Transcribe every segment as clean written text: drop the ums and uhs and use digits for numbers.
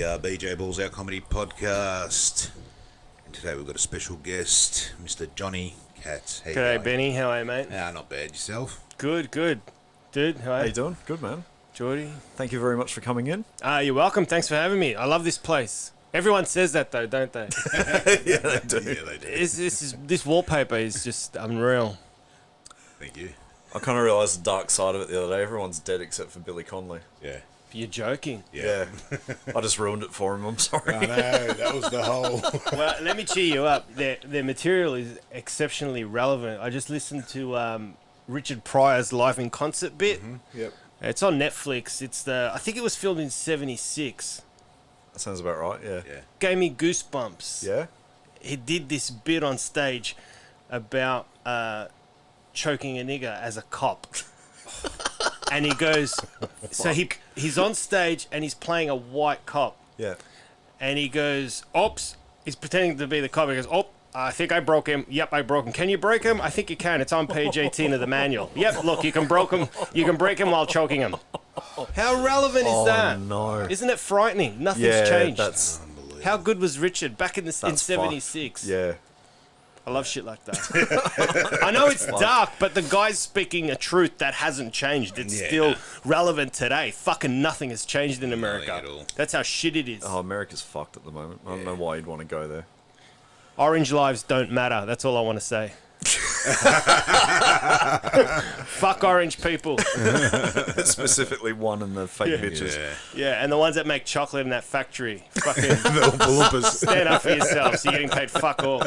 We are BJ Balls Out Comedy Podcast. And today we've got a special guest, Mr. Johnny Katz. How you G'day, going? Benny. How are you, mate? Not bad. Yourself? Good. Dude, How you doing? Good, man. Geordie? Thank you very much for coming in. You're welcome. Thanks for having me. I love this place. Everyone says that, though, don't they? Yeah, they do. Yeah, they do. This wallpaper is just unreal. Thank you. I kind of realised the dark side of it the other day. Everyone's dead except for Billy Connolly. Yeah. You're joking. Yeah. I just ruined it for him. I'm sorry. I know. That was the whole... Well, let me cheer you up. Their material is exceptionally relevant. I just listened to Richard Pryor's live in concert bit. Mm-hmm. Yep. It's on Netflix. I think it was filmed in '76. That sounds about right, yeah. Yeah. Gave me goosebumps. Yeah? He did this bit on stage about choking a nigger as a cop. And he goes, so he's on stage and he's playing a white cop. Yeah. And he goes, oops, he's pretending to be the cop. He goes, oh, I think I broke him. Yep, I broke him. Can you break him? I think you can. It's on page 18 of the manual. Yep, look, you can break him. You can break him while choking him. How relevant is that? No. Isn't it frightening? Nothing's Yeah, changed. that's How good was Richard back in fucked. '76? Yeah. I love shit like that. I know it's dark, but the guy's speaking a truth that hasn't changed. It's still relevant today. Fucking nothing has changed in America. Nothing at all. That's how shit it is. Oh, America's fucked at the moment. I don't know why you'd want to go there. Orange lives don't matter. That's all I want to say. Fuck orange people. Specifically one in the fake bitches. Yeah. Yeah, and the ones that make chocolate in that factory. Fucking The Oompa Loompas. stand up for yourselves. You're getting paid fuck all.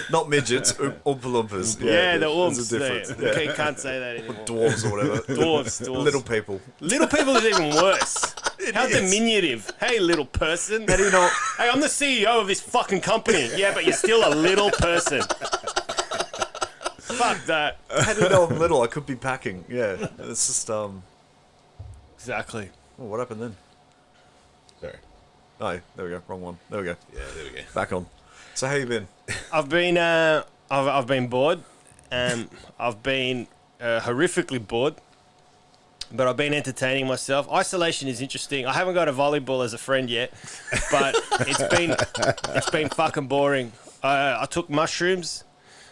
Not midgets, Oompa Loompas. Yeah, the there's oomps. a difference. Okay, can't say that anymore. Dwarves or whatever. Dwarves. Little people. Little people is even worse. How is. diminutive. Hey, little person. How do you know? Hey, I'm the CEO of this fucking company. Yeah, but you're still a little person. Fuck that. How do you know I'm little? I could be packing. Yeah. It's just, Exactly. Oh, what happened then? Sorry. Oh, there we go. Wrong one. There we go. Yeah, there we go. Back on. So how you been? I've been I've been bored. I've been horrifically bored. But I've been entertaining myself. Isolation is interesting. I haven't got a volleyball as a friend yet, but it's been fucking boring. I took mushrooms.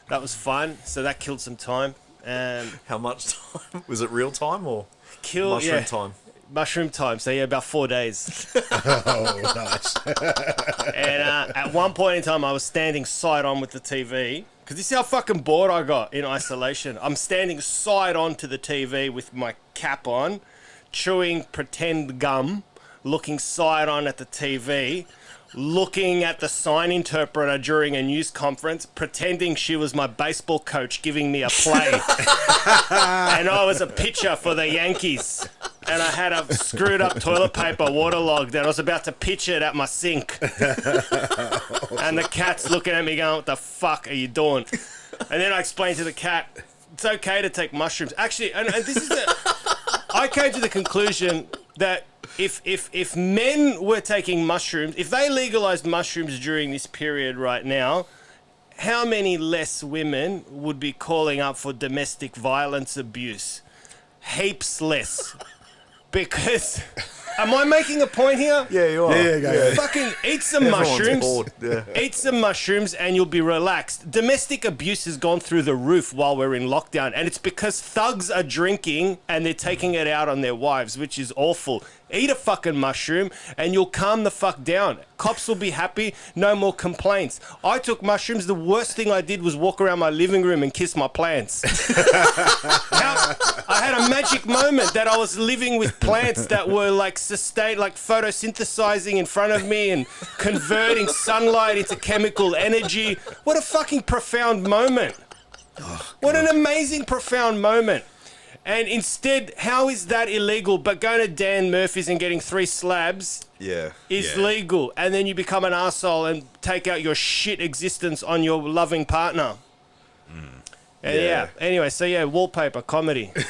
That was fun. So that killed some time. How much time? Was it real time or Mushroom mushroom time? Mushroom time. So yeah, about 4 days. Oh, nice. And at one point in time, I was standing side on with the TV. Because you see how fucking bored I got in isolation. I'm standing side on to the TV with my cap on, chewing pretend gum, looking side on at the TV, looking at the sign interpreter during a news conference, pretending she was my baseball coach giving me a play. And I was a pitcher for the Yankees. And I had a screwed up toilet paper waterlogged and I was about to pitch it at my sink. And the cat's looking at me going, what the fuck are you doing? And then I explained to the cat, it's okay to take mushrooms. Actually, and this is I came to the conclusion that if men were taking mushrooms, if they legalized mushrooms during this period right now, how many less women would be calling up for domestic violence abuse? Heaps less. Because, am I making a point here? Yeah, you are. Yeah, go. Fucking eat some Everyone's mushrooms. bored, yeah. Eat some mushrooms and you'll be relaxed. Domestic abuse has gone through the roof while we're in lockdown, and it's because thugs are drinking and they're taking it out on their wives, which is awful. Eat a fucking mushroom and you'll calm the fuck down. Cops will be happy, no more complaints. I took mushrooms, the worst thing I did was walk around my living room and kiss my plants. I had a magic moment that I was living with plants that were like sustained, like photosynthesizing in front of me and converting sunlight into chemical energy. What a fucking profound moment. What an amazing, profound moment. And instead, how is that illegal? But going to Dan Murphy's and getting 3 slabs Yeah. is Yeah. legal. And then you become an arsehole and take out your shit existence on your loving partner. And yeah. Anyway, so yeah, wallpaper, comedy. Do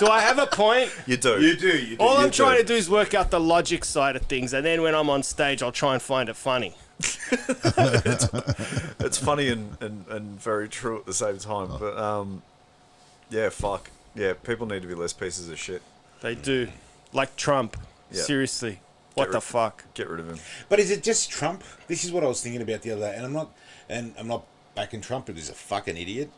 I have a point? You do. You do. All I'm trying to do is work out the logic side of things. And then when I'm on stage, I'll try and find it funny. It's funny and very true at the same time. But, yeah, fuck. Yeah, people need to be less pieces of shit. They do. Like Trump. Yeah. Seriously. What the fuck? Get rid of him. But is it just Trump? This is what I was thinking about the other day, and I'm not backing Trump because he's a fucking idiot.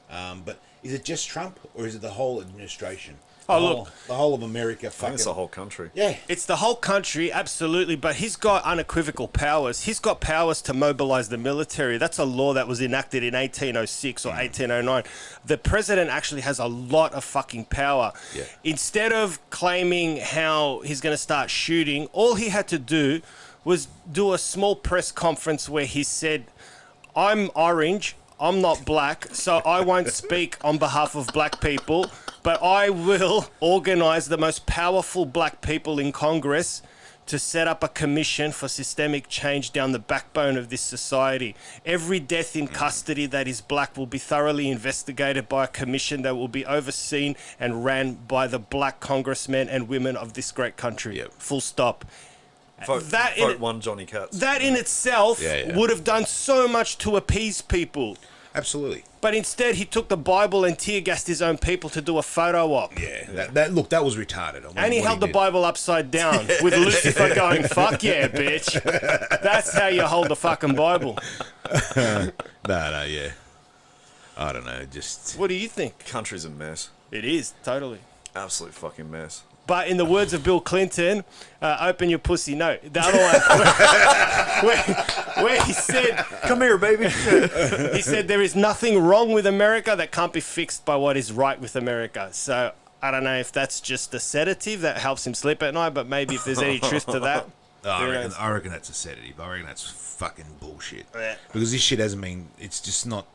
But is it just Trump, or is it the whole administration? The whole of America. I think it's the whole country. Yeah, It's the whole country, absolutely, but he's got unequivocal powers. He's got powers to mobilize the military. That's a law that was enacted in 1806 or 1809. The president actually has a lot of fucking power. Yeah. Instead of claiming how he's going to start shooting, all he had to do was do a small press conference where he said, I'm orange, I'm not black, so I won't speak on behalf of black people, but I will organize the most powerful black people in Congress to set up a commission for systemic change down the backbone of this society. Every death in custody that is black will be thoroughly investigated by a commission that will be overseen and ran by the black congressmen and women of this great country. Yep. Full stop. Vote one Johnny Katz. That in itself Yeah. would have done so much to appease people. absolutely. But instead, he took the Bible and tear gassed his own people to do a photo op. Yeah, that was retarded. I mean, And he what held the did. Bible upside down with Lucifer going, fuck yeah, bitch. That's how you hold the fucking Bible. No, yeah. I don't know, just... What do you think? Country's a mess. It is, totally. Absolute fucking mess. But in the words of Bill Clinton, open your pussy. No, the other one, where he said, Come here, baby. he said there is nothing wrong with America that can't be fixed by what is right with America. So I don't know if that's just a sedative that helps him sleep at night, but maybe if there's any truth to that. I reckon that's a sedative. I reckon that's fucking bullshit. Yeah. Because this shit hasn't been... It's just not...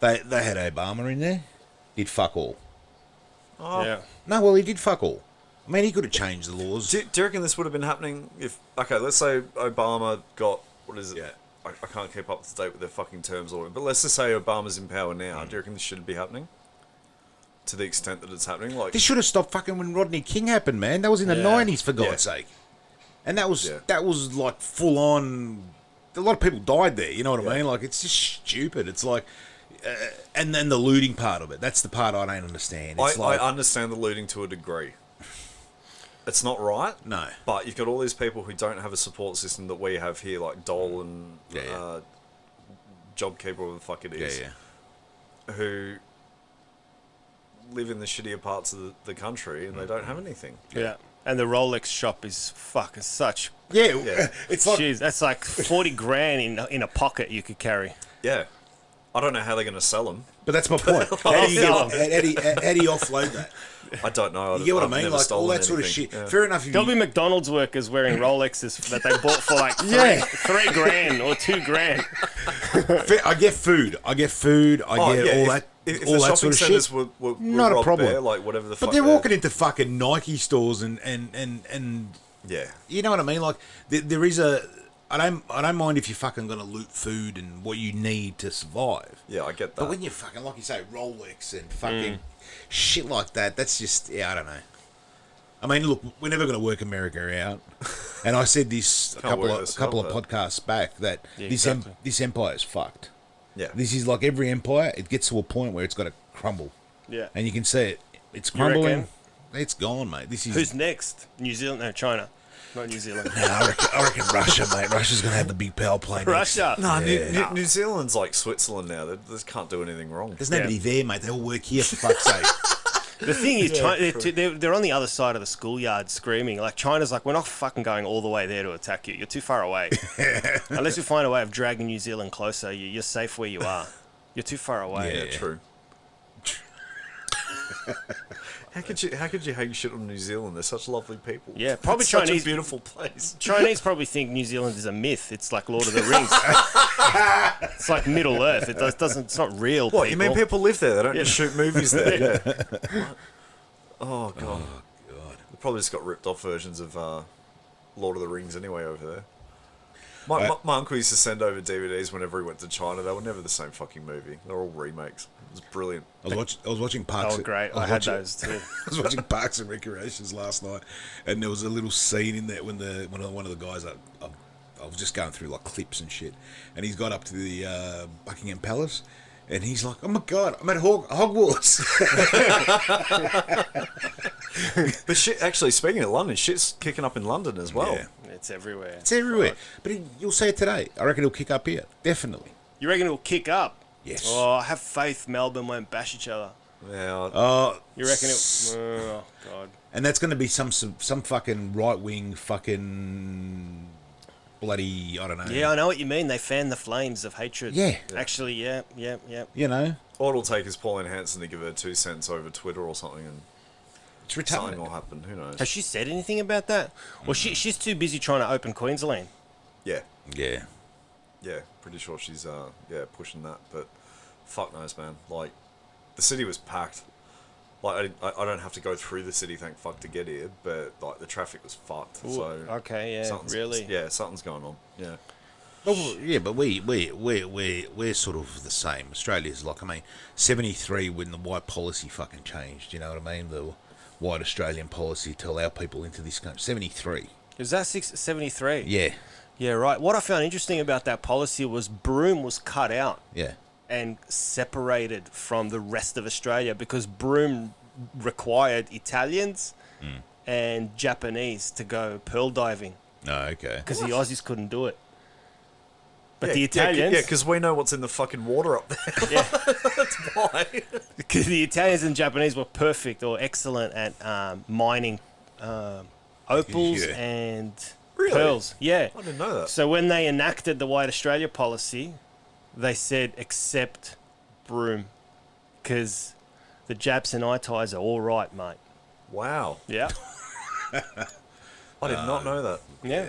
They had Obama in there. Did fuck all. Yeah. No, well, he did fuck all. I mean, he could have changed the laws. Do you reckon this would have been happening if... Okay, let's say Obama got... What is it? Yeah. I can't keep up to date with their fucking terms or... But let's just say Obama's in power now. Do you reckon this should be happening? To the extent that it's happening? Like, This should have stopped fucking when Rodney King happened, man. That was in the Yeah. 90s, for God's sake. And that was like full on... A lot of people died there, you know what I mean? Like, it's just stupid. It's like... and then the looting part of it. That's the part I don't understand. It's I understand the looting to a degree. It's not right. No. But you've got all these people who don't have a support system that we have here, like Dole and JobKeeper, or the fuck it is, who live in the shittier parts of the country and they don't have anything. Yeah. And the Rolex shop is fucking such... Yeah, it's like... Jeez, that's like 40 grand in a pocket you could carry. Yeah. I don't know how they're going to sell them. But that's my point. How do you offload that? I don't know. You get what I I've mean? never Like, all stolen that sort of anything. shit. Yeah. Fair enough. If There'll you, be McDonald's workers wearing Rolexes that they bought for like Yeah. three grand or 2 grand. I get food. I get all that. If all the that shopping sort of centres shit. were Not a robbed problem. bare, like whatever the fuck. But they're walking into fucking Nike stores and Yeah. you know what I mean? Like there is a. I don't mind if you're fucking gonna loot food and what you need to survive. Yeah, I get that. But when you fucking, like you say, Rolex and fucking shit like that, that's just, I don't know. I mean, look, we're never going to work America out. And I said this a couple of podcasts back that this empire is fucked. Yeah. This is like every empire, it gets to a point where it's got to crumble. Yeah. And you can see it. It's You reckon? crumbling. It's gone, mate. This is... Who's next? New Zealand? No, China. Not New Zealand. No, I reckon Russia, mate. Russia's going to have the big power play next. Russia. No, New Zealand's like Switzerland now. They just can't do anything wrong. There's nobody there, mate. They all work here, for fuck's sake. The thing is, they're on the other side of the schoolyard screaming. Like, China's like, we're not fucking going all the way there to attack you. You're too far away. Unless we find a way of dragging New Zealand closer, you're safe where you are. You're too far away. Yeah, true. How could you hate shit on New Zealand? They're such lovely people. Yeah, probably It's such Chinese. a beautiful place. Chinese probably think New Zealand is a myth. It's like Lord of the Rings. It's like Middle Earth. It's not real. What, you mean people. people live there? They don't just shoot movies there? Yeah. Oh, God. God. They probably just got ripped off versions of Lord of the Rings anyway over there. My uncle used to send over DVDs whenever he went to China. They were never the same fucking movie. They're all remakes. It was brilliant. I was watching Parks. Oh, great. I had those too. I was watching Parks and Recreations last night, and there was a little scene in there when one of the guys I was just going through like clips and shit, and he's got up to the Buckingham Palace, And he's like, oh my God, I'm at Hogwarts. But shit, actually, speaking of London, shit's kicking up in London as well. Yeah. It's everywhere. It's everywhere. Right. But you'll see it today. I reckon it'll kick up here. Definitely. You reckon it'll kick up? Yes. Oh, I have faith Melbourne won't bash each other. Yeah, You reckon it? Oh God. And that's going to be some fucking right-wing fucking bloody, I don't know. Yeah, I know what you mean. They fan the flames of hatred. Yeah. Actually, yeah. You know? all it'll take is Pauline Hanson to give her 2 cents over Twitter or something, and It's retarded. something will happen. Who knows? Has she said anything about that? Well, she's too busy trying to open Queensland. Yeah, Yeah. yeah, pretty sure she's pushing that. But fuck knows, man. Like, the city was packed. Like, I don't have to go through the city, thank fuck, to get here. But like, the traffic was fucked. Ooh, So okay, yeah, something's- really. yeah, something's going on. Yeah. Well, yeah, but we're sort of the same. Australia's like, I mean, 73 when the white policy fucking changed, you know what I mean? The white Australian policy to allow people into this country. 73. Is that 73? Yeah, Yeah, right. What I found interesting about that policy was Broome was cut out yeah. and separated from the rest of Australia because Broome required Italians and Japanese to go pearl diving No, okay. because the Aussies couldn't do it. But Yeah, the Italians, yeah, because we know what's in the fucking water up there. yeah, That's why. because the Italians and Japanese were perfect or excellent at mining opals Yeah. and Really? pearls. Yeah. I didn't know that. So when they enacted the White Australia policy, they said accept Broome because the Japs and Itais are all right, mate. Wow. Yeah. I did not know that. Yeah.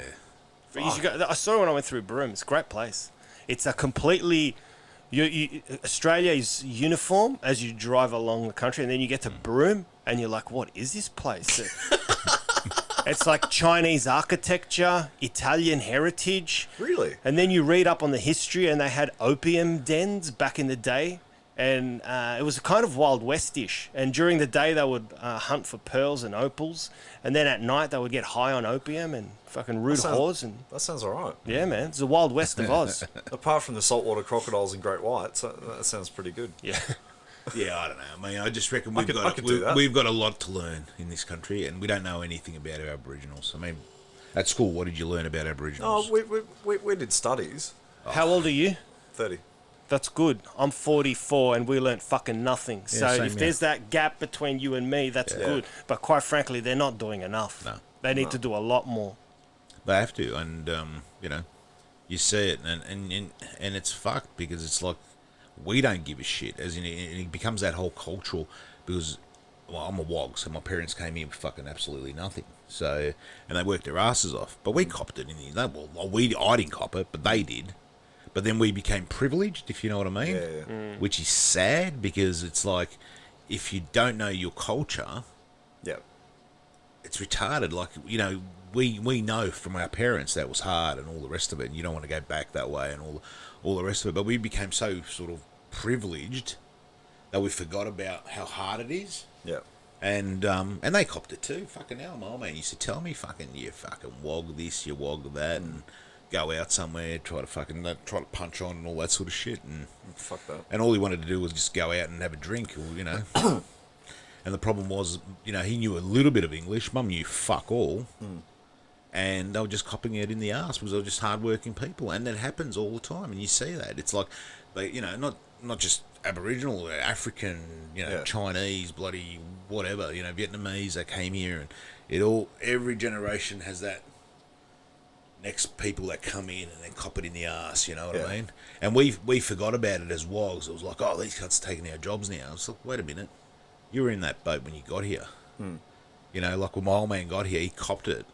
But you should go, I saw it when I went through Broome. It's a great place. It's a completely... Australia is uniform as you drive along the country, and then you get to Broome, and you're like, what is this place? It's like Chinese architecture, Italian heritage. Really? And then you read up on the history, and they had opium dens back in the day. And it was kind of Wild West-ish. And during the day, they would hunt for pearls and opals. And then at night, they would get high on opium and fucking rude whores. And That sounds alright. yeah, man, it's the Wild West of Oz. Apart from the saltwater crocodiles and great whites, that sounds pretty good. Yeah. Yeah, I don't know. I mean, I just reckon I could do that. we've got a lot to learn in this country, and we don't know anything about our Aboriginals. I mean, at school, what did you learn about Aboriginals? Oh, we did studies. How old are you? 30. That's good. I'm 44 and we learnt fucking nothing. So same if here. there's that gap between you and me, that's good. But quite frankly, they're not doing enough. No. They need to do a lot more. They have to, and you know, you see it, and it's fucked because it's like we don't give a shit. As in, it becomes that whole cultural because well, I'm a wog, so my parents came here with fucking absolutely nothing. So and they worked their asses off, but we copped it in the I didn't cop it, but they did. But then we became privileged, if you know what I mean. Yeah. Which is sad because it's like if you don't know your culture, Yeah. it's retarded. Like, you know, we know from our parents that was hard and all the rest of it, and you don't want to go back that way and all the rest of it. But we became so sort of privileged that we forgot about how hard it is. Yeah. And they copped it too. Fucking hell, my old man used to tell me, fucking, you fucking wog this, you wog that, and go out somewhere, try to punch on and all that sort of shit. And Fuck that. and all he wanted to do was just go out and have a drink, or, you know. And the problem was, you know, he knew a little bit of English. Mum knew fuck all. And they were just copping it in the arse because they were just hard-working people. And that happens all the time. And you see that. It's like, they, you know, not just Aboriginal, African, you know, Yeah. Chinese, bloody whatever, you know, Vietnamese, they came here. And every generation has that next people that come in and then cop it in the arse, you know what I mean? And we forgot about it as wogs. It was like, oh, these cunts are taking our jobs now. It's like, wait a minute. You were in that boat when you got here. You know, like when my old man got here, he copped it.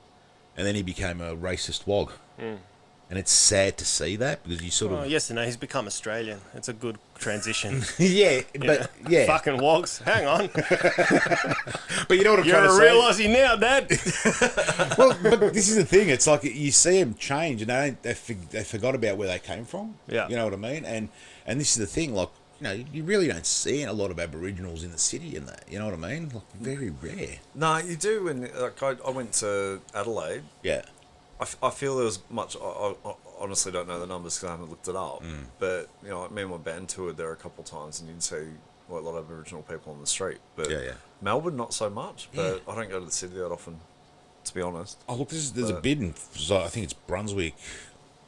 And then he became a racist wog. And it's sad to see that because you sort Oh, of... yes and no, he's become Australian. It's a good transition. yeah, but yeah. Fucking wogs. Hang on. But you know what I'm You're trying to a say? real Aussie now, Dad. Well, but this is the thing. It's like you see them change, and they forgot about where they came from. Yeah. You know what I mean? And this is the thing. Like, you know, you really don't see a lot of Aboriginals in the city and that. You know what I mean? Like, very rare. No, you do. When like I went to Adelaide, Yeah. I feel there was much. I honestly don't know the numbers because I haven't looked it up. But me and my band toured there a couple of times, and you'd see a lot of Aboriginal people on the street. But Melbourne, not so much. But I don't go to the city that often, to be honest. Oh look, there's a bid in. I think it's Brunswick,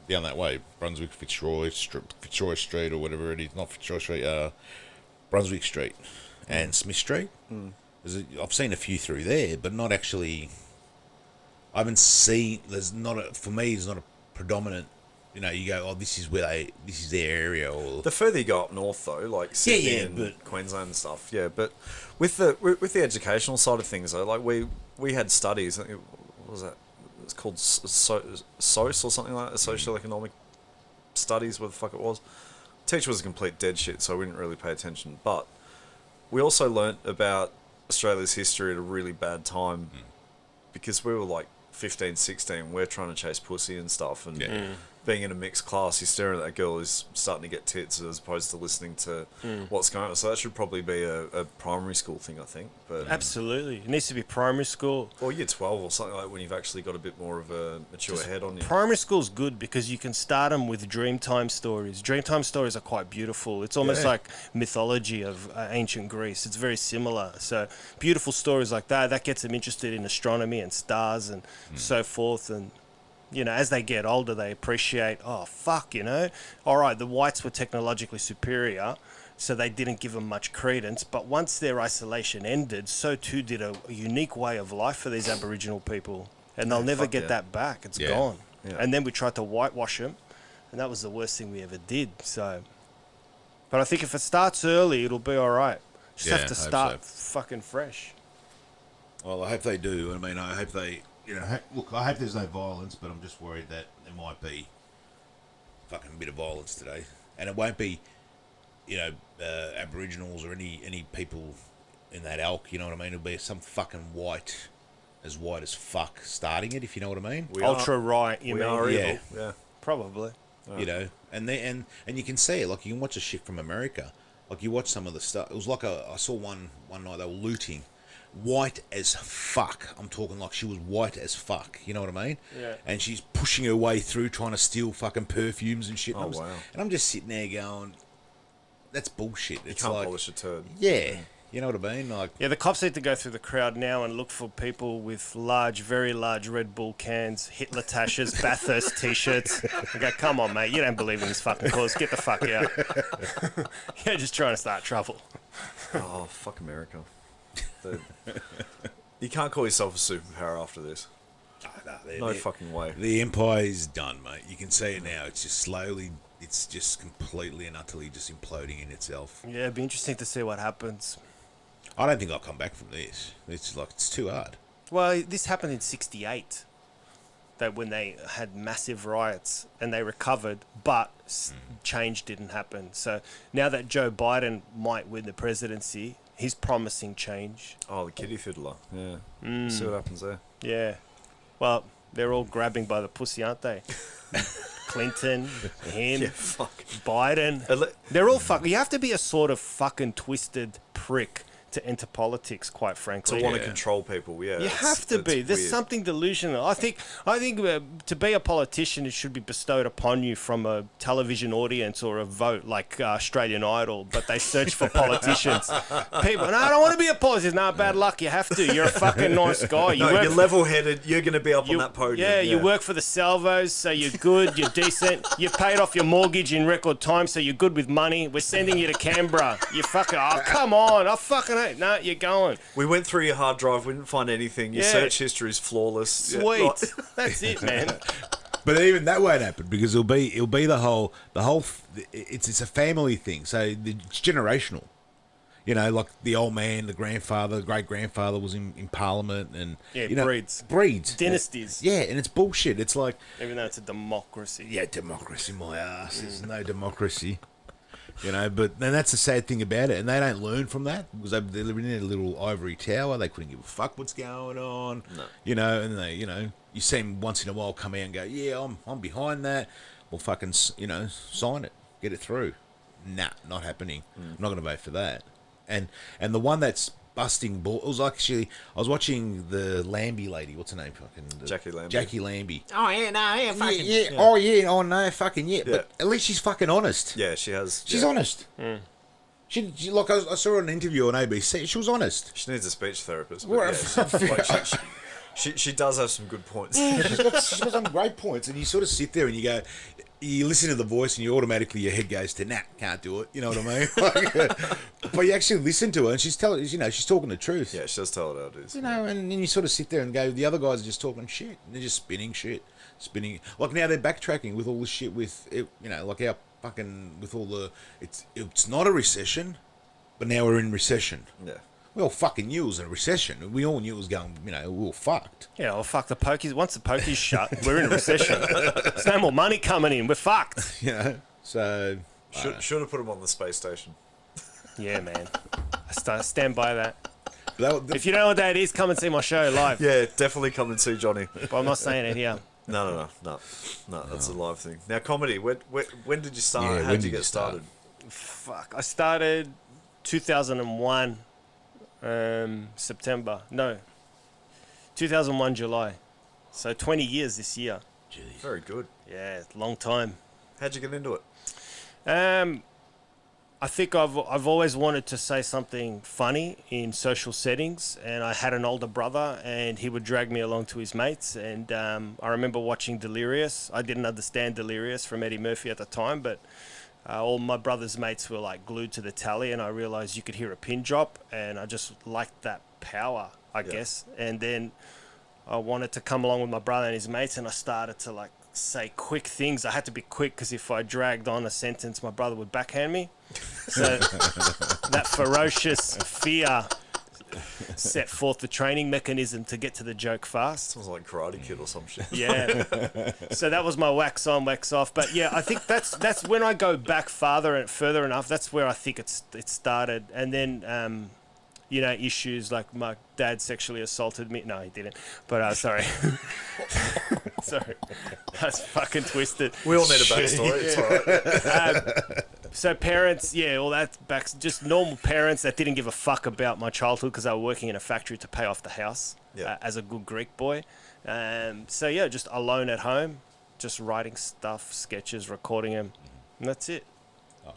down that way. Brunswick, Fitzroy Street or whatever it is. Not Fitzroy Street. Brunswick Street and Smith Street. I've seen a few through there, but not actually. I haven't seen. For me, it's not a predominant. You go, oh, this is their area. Or the further you go up north, though, like Sydney and Queensland and stuff, But with the educational side of things, though, like we had studies. I think what was that? It's called SOS or something like that. Social Economic Studies, what the fuck it was. Teacher was a complete dead shit, so we didn't really pay attention. But we also learnt about Australia's history at a really bad time because we were like 15, 16, we're trying to chase pussy and stuff, and being in a mixed class, you're staring at that girl who's starting to get tits as opposed to listening to what's going on. So that should probably be a primary school thing, I think. But absolutely, it needs to be primary school or year 12 or something like when you've actually got a bit more of a mature head on you. Primary school's good because you can start them with Dreamtime stories. Dreamtime stories are quite beautiful. It's almost like mythology of ancient Greece. It's very similar. So beautiful stories like that gets them interested in astronomy and stars and so forth. And as they get older, they appreciate, all right, the whites were technologically superior, so they didn't give them much credence. But once their isolation ended, so too did a unique way of life for these Aboriginal people. And they'll never get that back. It's gone. Yeah. And then we tried to whitewash them, and that was the worst thing we ever did. So, but I think if it starts early, it'll be all right. Just have to start fucking fresh. Well, I hope they do. I mean, I hope they... look, I hope there's no violence, but I'm just worried that there might be fucking bit of violence today. And it won't be, Aboriginals or any people in that elk, you know what I mean? It'll be some fucking white as fuck starting it, if you know what I mean. Ultra right, you mean? Yeah. Probably. And you can see it, like you can watch a shit from America. Like you watch some of the stuff. It was like I saw one night they were looting. White as fuck. I'm talking like she was white as fuck. You know what I mean? Yeah. And she's pushing her way through trying to steal fucking perfumes and shit. Wow. And I'm just sitting there going, that's bullshit. You can't polish a turd. Yeah. You know what I mean? Like, the cops need to go through the crowd now and look for people with very large Red Bull cans, Hitler tashes, Bathurst t-shirts. And go, come on, mate, you don't believe in this fucking cause. Get the fuck out. You're just trying to start trouble. Oh, fuck America. You can't call yourself a superpower after this. No fucking way. The empire's done, mate. You can see it now. It's just slowly, it's just completely and utterly just imploding in itself. Yeah, it'd be interesting to see what happens. I don't think I'll come back from this. It's too hard. Well, this happened in '68. That when they had massive riots and they recovered, but change didn't happen. So now that Joe Biden might win the presidency, he's promising change. Oh, the kitty fiddler. Yeah. See what happens there. Yeah. Well, they're all grabbing by the pussy, aren't they? Clinton, him, Biden. They're all fuck. You have to be a sort of fucking twisted prick to enter politics, quite frankly. To want to control people, You have to be. There's something delusional. I think to be a politician, it should be bestowed upon you from a television audience or a vote like Australian Idol, but they search for politicians. People, no, I don't want to be a politician. No, bad luck. You have to. You're a fucking nice guy. You're level-headed. You're going to be up on that podium. Yeah, you work for the Salvos, so you're good, you're decent. You paid off your mortgage in record time, so you're good with money. We're sending you to Canberra. You fucking, come on. I fucking hate. No, you're going. We went through your hard drive. We didn't find anything. Your search history is flawless. Sweet. Yeah. That's it, man. But even that won't happen because it'll be the whole. It's a family thing. So it's generational. Like the old man, the grandfather, the great grandfather was in Parliament, and breeds, dynasties. Yeah, and it's bullshit. It's like even though it's a democracy. Yeah, democracy, my ass. There's no democracy. But then that's the sad thing about it, and they don't learn from that because they're living in a little ivory tower. They couldn't give a fuck what's going on. No. And they, you see them once in a while come out and go, yeah, I'm behind that. Well, fucking, sign it, get it through. Nah, not happening. I'm not going to vote for that. And the one that's busting ball. It was actually, I was watching the Lambie lady. What's her name? Fucking Jackie Lambie. Jackie Lambie. Oh yeah, no, yeah, fucking. Yeah. Oh yeah. Oh no, fucking yeah. Yeah. But at least she's fucking honest. Yeah, she has. She's honest. She like I saw an interview on ABC. She was honest. She needs a speech therapist. What But yeah, she does have some good points. she's got some great points, and you sort of sit there and you go, you listen to the voice, and you automatically your head goes to, nah, can't do it. You know what I mean? But you actually listen to her, and she's telling, she's talking the truth. Yeah, she does tell it how it is. And then you sort of sit there and go, the other guys are just talking shit. And they're just spinning. Like now they're backtracking with all the shit with, like our fucking, with all the, it's not a recession, but now we're in recession. Yeah. We all fucking knew it was a recession. We all knew it was going, we were fucked. Yeah, well, fuck the pokies. Once the pokies shut, we're in a recession. There's no more money coming in. We're fucked. So... Should have put him on the space station. Yeah, man. I stand by that. If you know what that is, come and see my show live. Yeah, definitely come and see Johnny. But I'm not saying it here. No, that's a live thing. Now, comedy, when did you start? Yeah, How when did you did get you start? started? Fuck. I started 2001 September. No. 2001 July. So 20 years this year. Jeez. Very good. Yeah, long time. How'd you get into it? I think I've always wanted to say something funny in social settings, and I had an older brother, and he would drag me along to his mates, and I remember watching Delirious. I didn't understand Delirious from Eddie Murphy at the time, but all my brother's mates were like glued to the tally, and I realized you could hear a pin drop, and I just liked that power, I guess. And then I wanted to come along with my brother and his mates, and I started to like say quick things. I had to be quick because if I dragged on a sentence, my brother would backhand me. So that ferocious fear set forth the training mechanism to get to the joke fast. Sounds like Karate Kid or some shit. Yeah. So that was my wax on, wax off. But yeah, I think that's when I go back further enough. That's where I think it started. And then issues like my dad sexually assaulted me. No, he didn't. But sorry. Sorry. That's fucking twisted. We all need a backstory. It's all right. So parents, all that just normal parents that didn't give a fuck about my childhood because they were working in a factory to pay off the house as a good Greek boy. Just alone at home, just writing stuff, sketches, recording them, and that's it. Oh,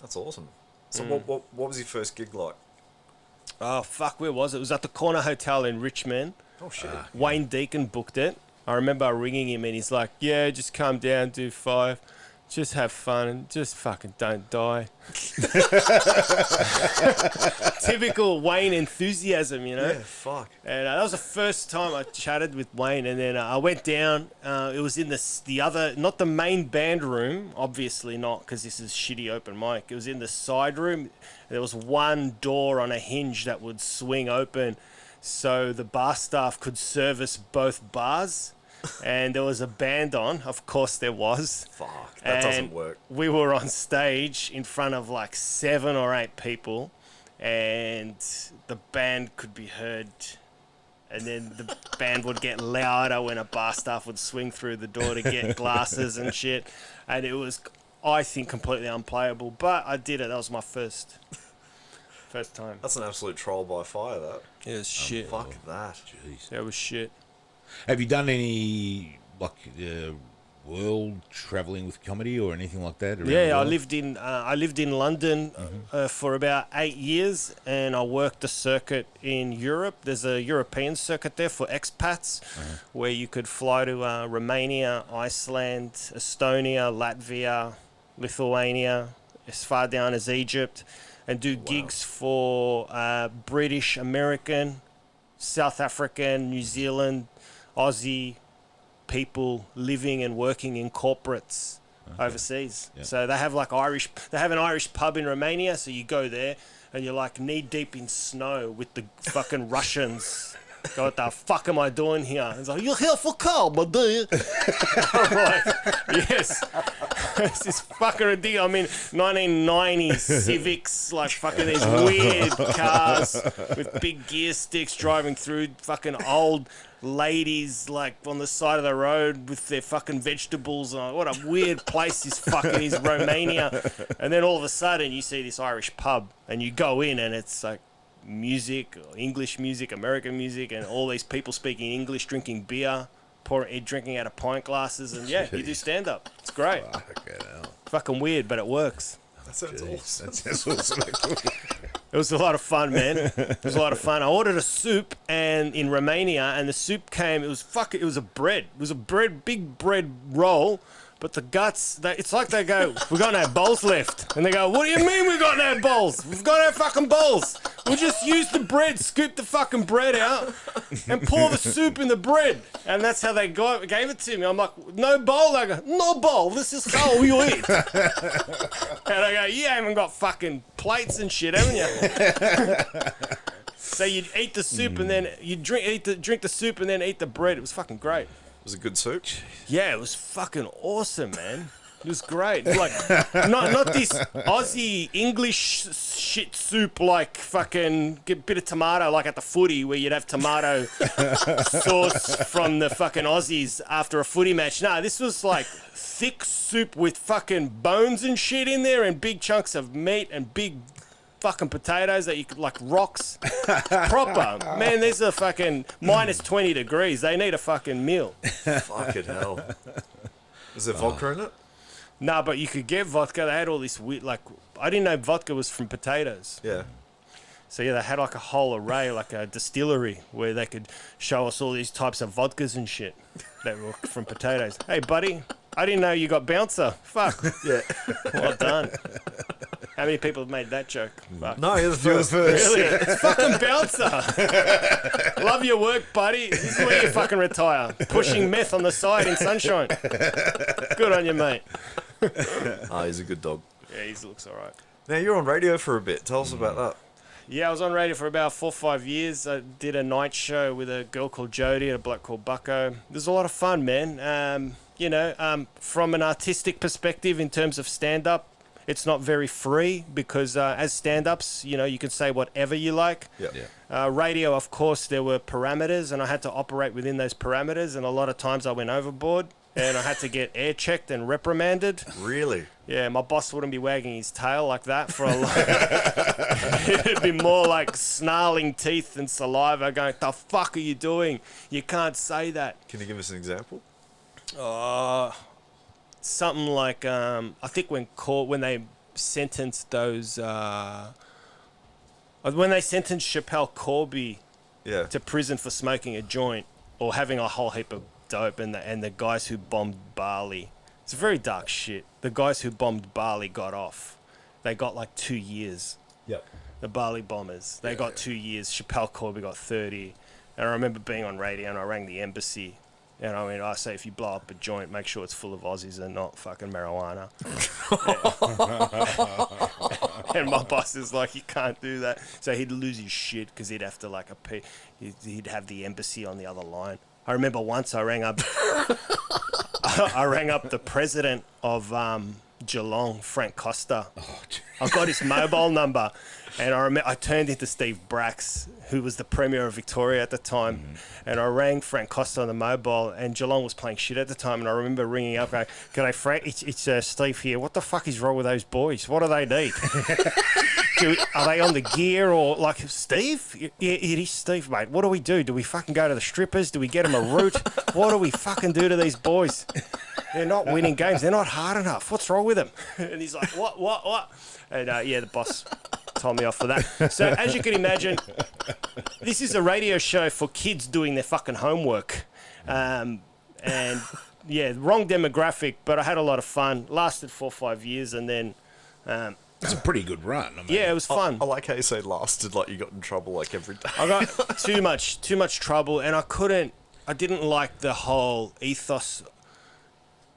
that's awesome. So what was your first gig like? Oh, fuck, where was it? It was at the Corner Hotel in Richmond. Oh, shit. Wayne Deacon booked it. I remember ringing him and he's like, yeah, just come down, do 5. Just have fun and just fucking don't die. Typical Wayne enthusiasm, Yeah, fuck. And that was the first time I chatted with Wayne. And then I went down. It was in the other, not the main band room, obviously not, because this is shitty open mic. It was in the side room. There was one door on a hinge that would swing open, so the bar staff could service both bars. And there was a band on, of course there was. Fuck, that doesn't work. We were on stage in front of like 7 or 8 people, and the band could be heard. And then the band would get louder when a bar staff would swing through the door to get glasses and shit. And it was, I think, completely unplayable. But I did it. That was my first time. That's an absolute trial by fire, that. It was shit. Fuck that. Jeez. That was shit. Have you done any world traveling with comedy or anything like that? around the Yeah, world? I lived in London for about 8 years, and I worked the circuit in Europe. There's a European circuit there for expats, where you could fly to Romania, Iceland, Estonia, Latvia, Lithuania, as far down as Egypt, and do gigs for British, American, South African, New Zealand, Aussie people living and working in corporates overseas. Yeah. So they have an Irish pub in Romania, so you go there and you're like knee deep in snow with the fucking Russians. Go, what the fuck am I doing here? It's like, you're here for coal, my dear. I'm like, yes. This is fucking ridiculous. I mean, 1990s Civics, like fucking these weird cars with big gear sticks driving through, fucking old ladies like on the side of the road with their fucking vegetables. What a weird place this fucking is, Romania. And then all of a sudden you see this Irish pub and you go in and it's like music, English music, American music, and all these people speaking English, drinking beer, drinking out of pint glasses, and yeah, you do stand up. It's great. Fucking weird, but it works. That sounds awesome. That sounds awesome. It was a lot of fun, man. It was a lot of fun. I ordered a soup and in Romania, and the soup came. It was a bread. It was a big bread roll. But the guts, it's like they go, we got no bowls left. And they go, what do you mean we got no bowls? We've got no fucking bowls. We'll just use the bread, scoop the fucking bread out, and pour the soup in the bread. And that's how they gave it to me. I'm like, no bowl? They go, no bowl. This is how you eat. And I go, you haven't got fucking plates and shit, haven't you? So you'd eat the soup and then you drink the soup and then eat the bread. It was fucking great. Was it good soup? Yeah, it was fucking awesome, man. It was great. Like, not this Aussie English shit soup like fucking get a bit of tomato like at the footy where you'd have tomato sauce from the fucking Aussies after a footy match. No, this was like thick soup with fucking bones and shit in there and big chunks of meat and big fucking potatoes that you could like rocks. Proper. Man, there's a fucking minus 20 degrees. They need a fucking meal. Fucking hell. Is there vodka in it? No, but you could get vodka. They had all this weird, like, I didn't know vodka was from potatoes. Yeah. So yeah, they had like a whole array, like a distillery where they could show us all these types of vodkas and shit that were from potatoes. Hey, buddy, I didn't know you got bouncer. Fuck. Yeah. Well done. How many people have made that joke? Fuck. No, you're the first. Really? It's fucking bouncer. Love your work, buddy. This is where you fucking retire. Pushing meth on the side in sunshine. Good on you, mate. He's a good dog. Yeah, he looks all right. Now, you're on radio for a bit. Tell us about that. Yeah, I was on radio for about 4 or 5 years. I did a night show with a girl called Jodie and a bloke called Bucko. It was a lot of fun, man. From an artistic perspective in terms of stand-up, it's not very free because as stand-ups, you can say whatever you like. Yeah. Radio, of course, there were parameters and I had to operate within those parameters, and a lot of times I went overboard and I had to get air checked and reprimanded. Really? Yeah, my boss wouldn't be wagging his tail like that for a long. It'd be more like snarling teeth and saliva going, the fuck are you doing? You can't say that. Can you give us an example? Something like, I think when they sentenced those, when they sentenced Chappelle Corby to prison for smoking a joint or having a whole heap of dope, and the guys who bombed Bali. It's very dark shit. The guys who bombed Bali got off. They got like 2 years. Yep. The Bali bombers. They got 2 years. Chappelle Corby got 30. And I remember being on radio and I rang the embassy. And I say, if you blow up a joint, make sure it's full of Aussies and not fucking marijuana. And my boss is like, you can't do that. So he'd lose his shit because he'd have to he'd have the embassy on the other line. I remember once I rang up the president of Geelong, Frank Costa. I got his mobile number, and I turned into Steve Brax, who was the Premier of Victoria at the time, and I rang Frank Costa on the mobile, and Geelong was playing shit at the time, and I remember ringing up going, "G'day Frank, it's Steve here. What the fuck is wrong with those boys? What do they need? Are they on the gear or like Steve? Yeah, it is Steve, mate. What do we do? Do we fucking go to the strippers? Do we get them a route? What do we fucking do to these boys? They're not winning games. They're not hard enough. What's wrong with them?" And he's like, what? And the boss told me off for that. So as you can imagine, this is a radio show for kids doing their fucking homework. And yeah, wrong demographic, but I had a lot of fun. Lasted 4 or 5 years, and then... It's a pretty good run. I mean, yeah, it was fun. I like how you say lasted, like you got in trouble like every day. I got too much trouble, and I didn't like the whole ethos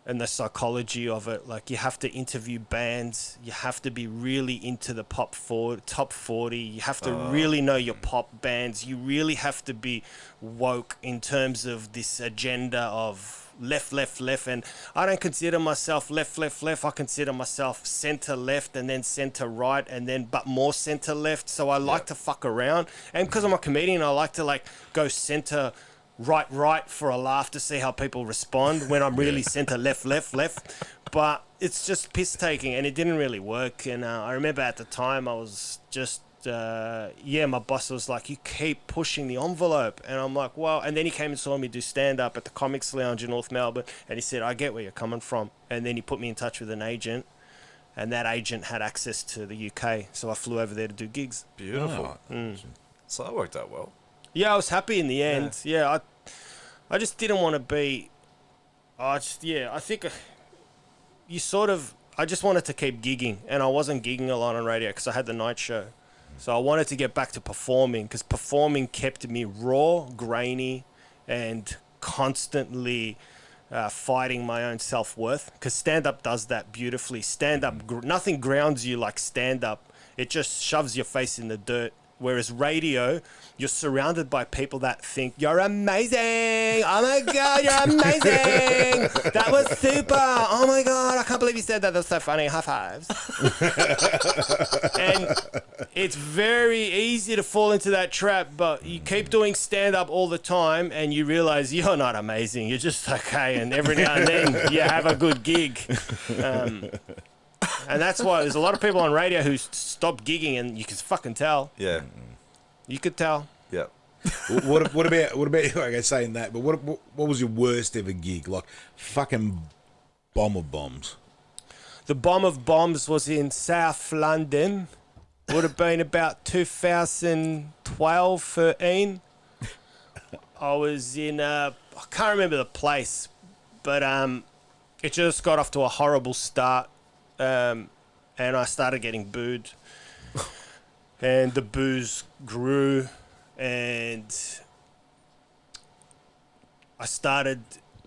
and the psychology of it. Like, you have to interview bands, you have to be really into the top 40, you have to really know your pop bands, you really have to be woke in terms of this agenda of left, and I don't consider myself left. I consider myself center left, and then center right, and then but more center left. So I like to fuck around, and because I'm a comedian, I like to go center right for a laugh to see how people respond when I'm really center left. But it's just piss taking, and it didn't really work. And I remember at the time I was just my boss was like, you keep pushing the envelope. And I'm like, well, and then he came and saw me do stand-up at the Comics Lounge in North Melbourne. And he said, I get where you're coming from. And then he put me in touch with an agent. And that agent had access to the UK. So I flew over there to do gigs. Beautiful. So that worked out well. Yeah, I was happy in the end. Yeah, I just didn't want to be... I think you sort of... I just wanted to keep gigging. And I wasn't gigging a lot on radio because I had the night show. So I wanted to get back to performing because performing kept me raw, grainy, and constantly fighting my own self-worth. Because stand-up does that beautifully. Stand-up, nothing grounds you like stand-up. It just shoves your face in the dirt. Whereas radio, you're surrounded by people that think, you're amazing. Oh my God, you're amazing. That was super. Oh my God, I can't believe you said that. That was so funny. High fives. And it's very easy to fall into that trap, but you keep doing stand-up all the time and you realize you're not amazing. You're just okay. And every now and then you have a good gig. And that's why there's a lot of people on radio who stop gigging, and you can fucking tell. Yeah, you could tell. Yeah. what about okay, saying that? But what was your worst ever gig? Like fucking bomb of bombs. The bomb of bombs was in South London. Would have been about 2012, 13. I was in I can't remember the place, but it just got off to a horrible start. And I started getting booed, and the boos grew, and I started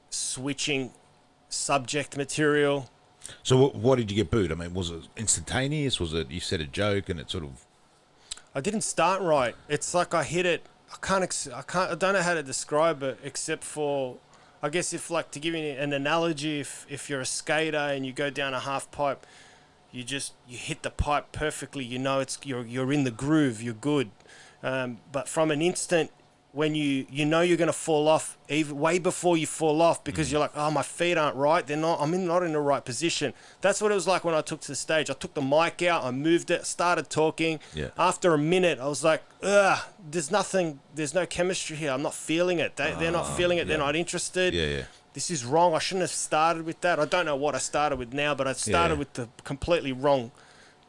switching subject material. So what did you get booed? I mean, was it instantaneous? Was it you said a joke and it sort of? I didn't start right. It's like I hit it. I don't know how to describe it except for. I guess if, like, to give you an analogy, if you're a skater and you go down a half pipe, you hit the pipe perfectly. You know you're in the groove. You're good. But from an instant, when you know you're going to fall off, even way before you fall off, because you're like, oh, my feet aren't right. I'm not in the right position. That's what it was like when I took to the stage. I took the mic out, I moved it, started talking. Yeah. After a minute, I was like, ugh, there's no chemistry here. I'm not feeling it. They're not feeling it. Yeah. They're not interested. Yeah. This is wrong. I shouldn't have started with that. I don't know what I started with now, but I started with the completely wrong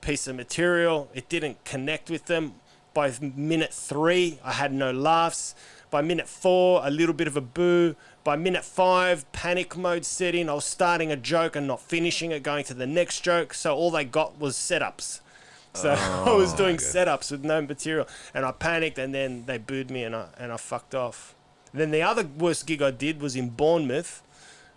piece of material. It didn't connect with them. By minute 3, I had no laughs. By minute 4, a little bit of a boo. By minute 5, panic mode set in. I was starting a joke and not finishing it, going to the next joke. So all they got was setups. So I was doing setups with no material. And I panicked, and then they booed me, and I fucked off. Then the other worst gig I did was in Bournemouth.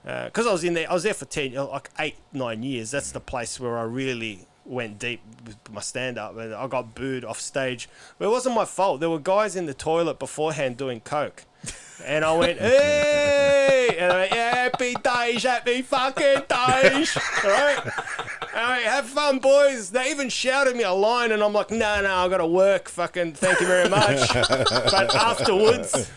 Because I was there for 8-9 years. That's the place where I really went deep with my stand-up, and I got booed off stage. But it wasn't my fault. There were guys in the toilet beforehand doing coke. And I went, hey! And I went, yeah, happy fucking days! Right? And I went, have fun, boys. They even shouted me a line, and I'm like, no, I got to work. Fucking thank you very much. But afterwards...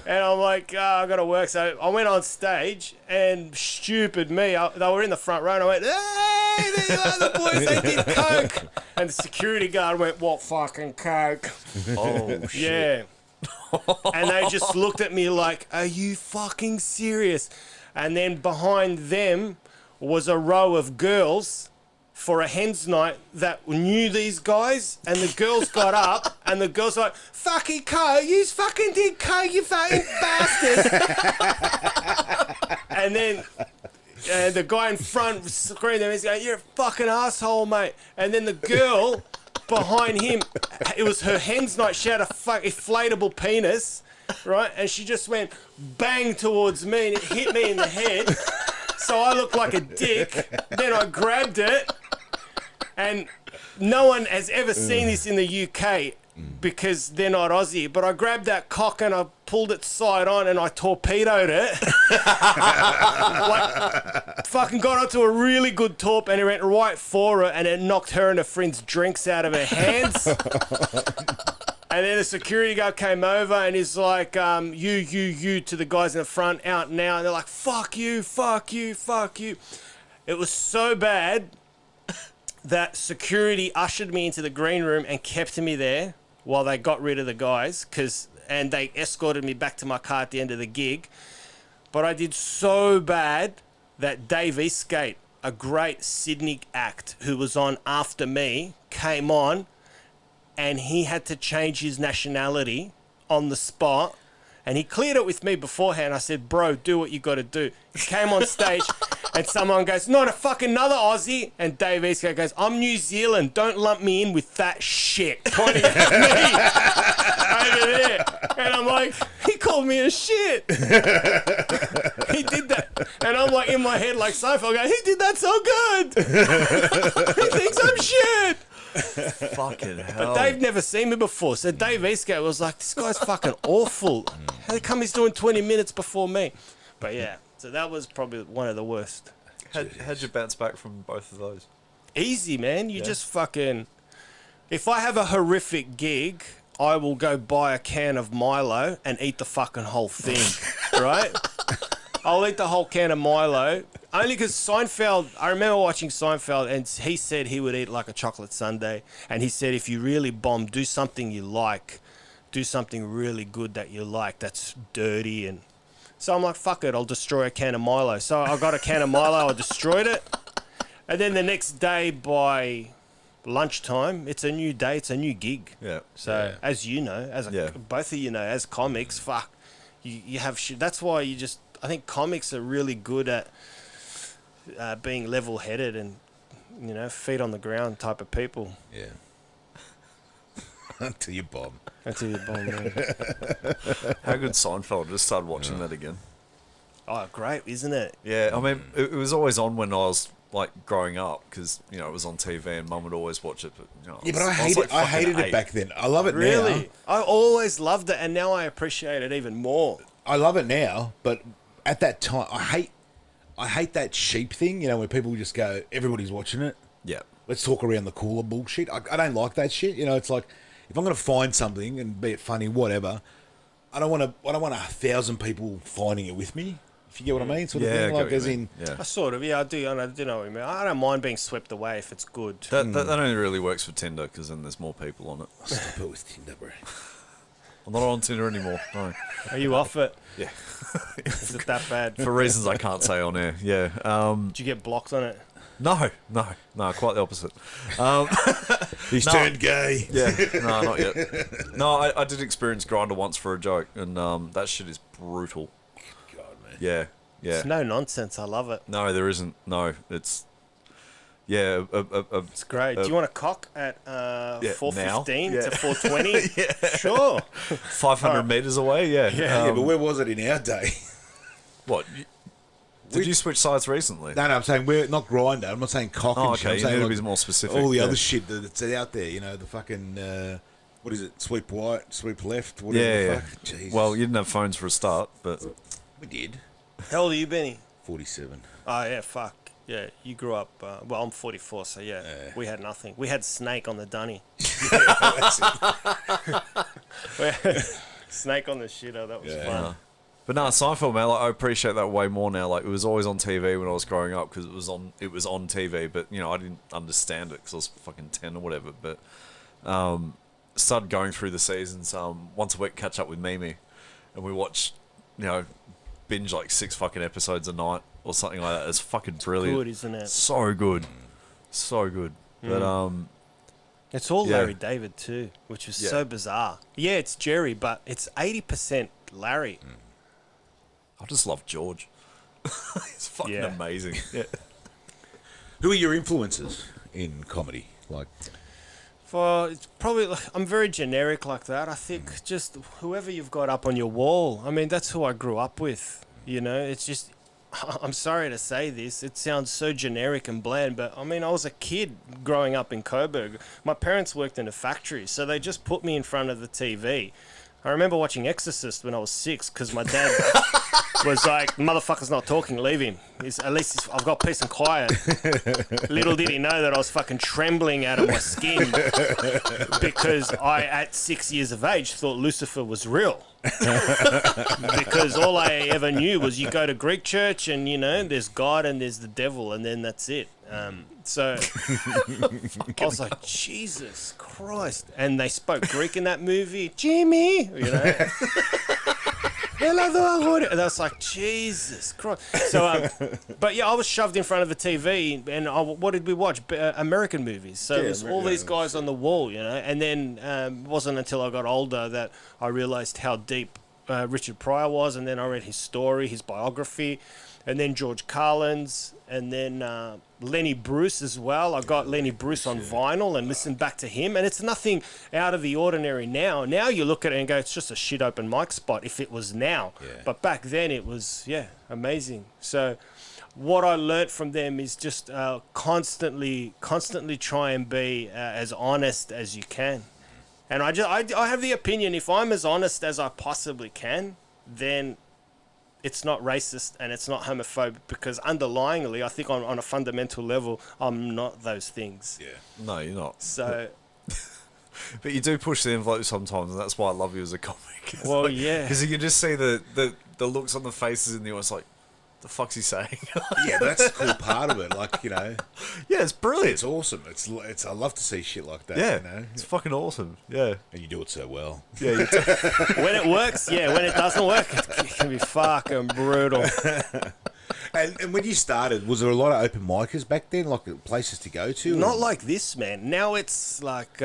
And I'm like, I got to work. So I went on stage, and stupid me, they were in the front row, and I went, hey, there you are, the boys, they did coke. And the security guard went, what fucking coke? Oh, shit. Yeah. And they just looked at me like, are you fucking serious? And then behind them was a row of girls for a hen's night that knew these guys, and the girls got up, and the girls were like, fucking coke, you fucking did coke, you fucking bastard. And then the guy in front screamed at me, he's going, you're a fucking asshole, mate. And then the girl behind him, it was her hen's night, she had a inflatable penis, right? And she just went bang towards me, and it hit me in the head. So I looked like a dick. Then I grabbed it, and no one has ever seen this in the UK because they're not Aussie. But I grabbed that cock and I pulled it side on and I torpedoed it. Fucking got onto a really good torp, and it went right for her, and it knocked her and her friend's drinks out of her hands. And then the security guard came over and he's like, you to the guys in the front, out now. And they're like, fuck you. It was so bad that security ushered me into the green room and kept me there while they got rid of the guys, and they escorted me back to my car at the end of the gig. But I did so bad that Dave Eastgate, a great Sydney act who was on after me, came on, and he had to change his nationality on the spot. And he cleared it with me beforehand. I said, bro, do what you got to do. He came on stage and someone goes, not a fucking another Aussie. And Dave Eastgate goes, I'm New Zealand. Don't lump me in with that shit. Pointing at me over there. And I'm like, he called me a shit. He did that. And I'm like in my head like Seinfeld going, he did that so good. He thinks I'm shit. Fucking hell. But Dave never seen me before, so Dave Eastgate was like, this guy's fucking awful. How come he's doing 20 minutes before me? But yeah, so that was probably one of the worst. How'd you bounce back from both of those? Easy, man. You just fucking... If I have a horrific gig, I will go buy a can of Milo and eat the fucking whole thing, right? I'll eat the whole can of Milo. Only because Seinfeld, I remember watching Seinfeld, and he said he would eat like a chocolate sundae. And he said, if you really bomb, do something you like. Do something really good that you like that's dirty. And so I'm like, fuck it, I'll destroy a can of Milo. So I got a can of Milo, I destroyed it. And then the next day by lunchtime, it's a new day, it's a new gig. Yeah. So as you know, both of you know, as comics, fuck, you have shit. That's why I think comics are really good at being level-headed and, feet on the ground type of people. Yeah. Until you bomb. Until you bomb, man. How good Seinfeld. I just started watching that again. Oh, great, isn't it? Yeah, I mean, it was always on when I was, like, growing up, because, it was on TV and Mum would always watch it. But, yeah, but I hated it back then. I love it now. Really? I always loved it, and now I appreciate it even more. I love it now, but at that time, I hate that sheep thing, where people just go, everybody's watching it. Yeah. Let's talk around the cooler bullshit. I don't like that shit. It's like, if I'm going to find something and be it funny, whatever, I don't want 1,000 people finding it with me. If you get what I mean, sort of thing. Like, as in, I sort of, I do know what you mean. I don't mind being swept away if it's good. That only really works for Tinder, because then there's more people on it. Stop it with Tinder, bro. I'm not on Tinder anymore. No. Are you off it? Yeah. Is it that bad? For reasons I can't say on air. Yeah. Did you get blocked on it? No, quite the opposite. He's turned gay. Yeah, no, not yet. No, I did experience Grindr once for a joke, and that shit is brutal. God, man. Yeah. It's no nonsense. I love it. No, there isn't. No, it's... Yeah. It's great. Do you want a cock at 4:15 to 4:20? Yeah. Sure. 500 metres away, yeah. Yeah, but where was it in our day? What? Did you switch sides recently? No, I'm saying we're not Grindr. I'm not saying cock and shit. Okay, I'm you saying need to be more specific. all the other shit that's out there, the fucking, what is it, sweep right, sweep left, whatever the fuck. Jesus. Well, you didn't have phones for a start, but... We did. How old are you, Benny? 47. Oh, yeah, fuck. Yeah, you grew up, well, I'm 44, so yeah, we had nothing. We had Snake on the dunny. That's it. Snake on the shitter, that was fun. But no, Seinfeld, man, like, I appreciate that way more now. Like, it was always on TV when I was growing up because it was on TV. But I didn't understand it because I was fucking 10 or whatever. But started going through the seasons once a week, catch up with Mimi, and we watch, binge like 6 fucking episodes a night or something like that. It's fucking brilliant. Good, isn't it? So good, so good. But it's all Larry David too, which is so bizarre. Yeah, it's Jerry, but it's 80% Larry. I just love George. He's fucking amazing. Yeah. Who are your influences in comedy? Like, It's probably I'm very generic like that. I think just whoever you've got up on your wall. I mean, that's who I grew up with. It's just. I'm sorry to say this. It sounds so generic and bland, but I mean, I was a kid growing up in Coburg. My parents worked in a factory, so they just put me in front of the TV. I remember watching Exorcist when I was 6 because my dad. was like, motherfucker's not talking, leave him. At least I've got peace and quiet. Little did he know that I was fucking trembling out of my skin because I, at 6 years of age, thought Lucifer was real. Because all I ever knew was you go to Greek church and, there's God and there's the devil and then that's it. So I was like, Jesus Christ. And they spoke Greek in that movie. Jimmy, And I was like, Jesus Christ. So, but yeah, I was shoved in front of a TV, and what did we watch? American movies. So it was all these guys on the wall, And then it wasn't until I got older that I realised how deep Richard Pryor was, and then I read his story, his biography, and then George Carlin's, and then Lenny Bruce as well. I got Lenny Bruce on vinyl and listened back to him, and it's nothing out of the ordinary now. Now you look at it and go, it's just a shit open mic spot if it was now. Yeah. But back then it was, amazing. So what I learnt from them is just constantly try and be as honest as you can. And I have the opinion, if I'm as honest as I possibly can, then it's not racist and it's not homophobic, because underlyingly, I think on a fundamental level, I'm not those things. Yeah. No, you're not. So, but you do push the envelope sometimes, and that's why I love you as a comic. Well, yeah. Because you can just see the looks on the faces in the audience, like, the fuck's he saying? Yeah, that's the cool part of it. Like, Yeah, it's brilliant. It's awesome. It's I love to see shit like that. Yeah, it's fucking awesome. Yeah. And you do it so well. Yeah, you do. When it works, yeah. When it doesn't work, it can be fucking brutal. And when you started, was there a lot of open micers back then, like places to go to? Not like this, man. Now it's like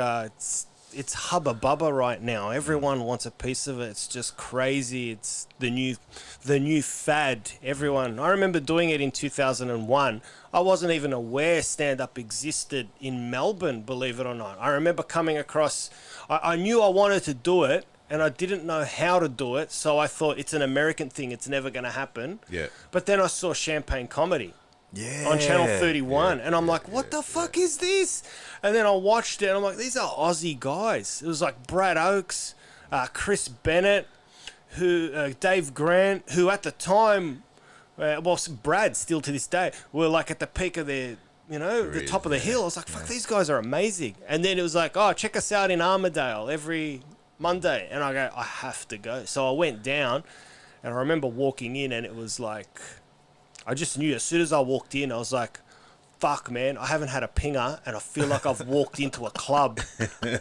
it's hubba bubba right now. Everyone wants a piece of it. It's just crazy. It's the new fad. Everyone. I remember doing it in 2001. I wasn't even aware stand-up existed in Melbourne, believe it or not. I remember coming across. I knew I wanted to do it, and I didn't know how to do it. So I thought it's an American thing. It's never going to happen. Yeah. But then I saw Champagne Comedy. Yeah. On Channel 31, and I'm like, what the fuck is this? And then I watched it, and I'm like, these are Aussie guys. It was like Brad Oakes, Chris Bennett, Dave Grant, who at the time, Brad still to this day, were like at the peak of their, the top of the hill. I was like, fuck, these guys are amazing. And then it was like, oh, check us out in Armadale every Monday. And I go, I have to go. So I went down, and I remember walking in, and it was like, I just knew as soon as I walked in, I was like, fuck, man, I haven't had a pinger and I feel like I've walked into a club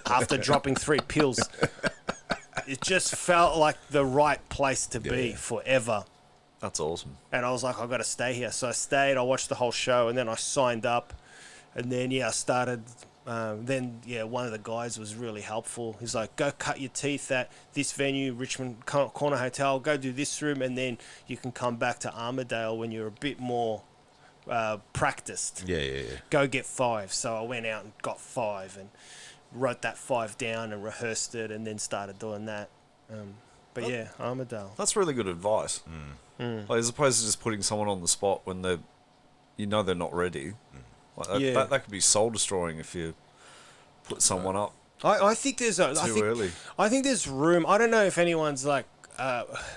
after dropping 3 pills. It just felt like the right place to be forever. That's awesome. And I was like, I've got to stay here. So I stayed, I watched the whole show, and then I signed up. And then, I started. One of the guys was really helpful. He's like, go cut your teeth at this venue, Richmond Corner Hotel, go do this room, and then you can come back to Armadale when you're a bit more practiced. Yeah. Go get 5. So I went out and got 5 and wrote that 5 down and rehearsed it, and then started doing that. Armadale. That's really good advice. Like, as opposed to just putting someone on the spot when they're not ready. Like that could be soul destroying if you put someone up. I think there's early. I think there's room. I don't know if anyone's like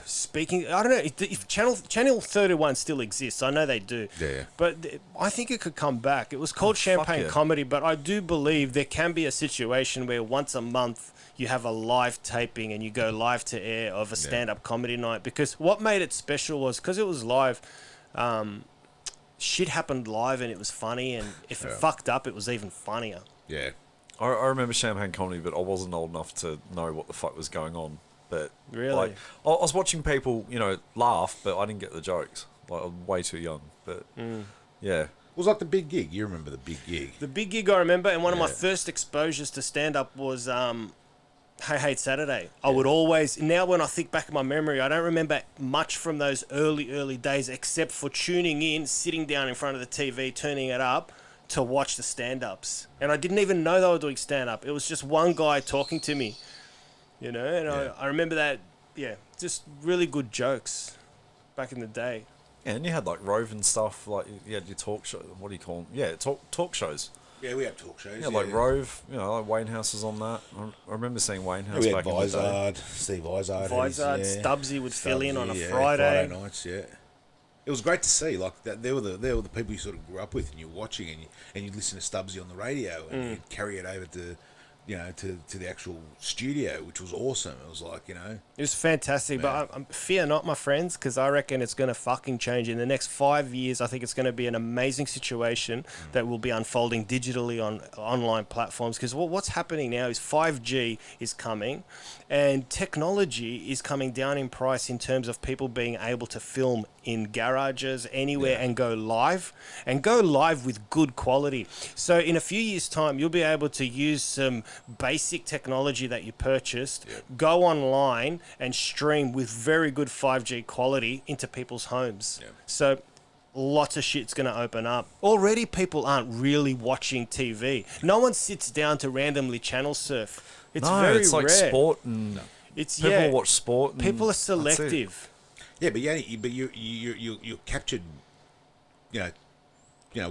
speaking. I don't know if Channel 31 still exists. I know they do. Yeah. But I think it could come back. It was called Champagne Comedy, but I do believe there can be a situation where once a month you have a live taping and you go live to air of a stand-up comedy night. Because what made it special was because it was live. Shit happened live and it was funny, and if it fucked up, it was even funnier. Yeah. I remember Champagne Comedy, but I wasn't old enough to know what the fuck was going on. But really, I was watching people, laugh, but I didn't get the jokes. Like, I'm way too young. But yeah, It was like the Big Gig. You remember the Big Gig? The Big Gig I remember, and one of my first exposures to stand-up was Hey Hey Saturday. I would always, now when I think back in my memory, I don't remember much from those early days except for tuning in, sitting down in front of the TV, turning it up to watch the stand-ups. And I didn't even know they were doing stand-up. It was just one guy talking to me, and I remember that, just really good jokes back in the day. Yeah, and you had like Rove and stuff, like you had your talk show, what do you call them? Yeah, talk shows. Yeah, we have talk shows. Yeah, like Rove, like Wayne House was on that. I remember seeing Wayne House we back had in the day. Vizard, Steve Vizard. Stubbsy would fill in on a Friday. Nights, yeah. It was great to see. Like that, they were the people you sort of grew up with, and you're watching, and you listen to Stubbsy on the radio, and you'd carry it over to, to the actual studio, which was awesome. It was like, It was fantastic, but I fear not, my friends, because I reckon it's going to fucking change. In the next 5 years, I think it's going to be an amazing situation that will be unfolding digitally on online platforms, because what's happening now is 5G is coming, and technology is coming down in price in terms of people being able to film in garages, anywhere, and go live with good quality. So in a few years' time, you'll be able to use some basic technology that you purchased, go online and stream with very good 5G quality into people's homes. So lots of shit's going to open up. Already people aren't really watching TV. No one sits down to randomly channel surf. It's very it's like rare. sport and people watch sport. And people are selective. yeah, but you're captured, 1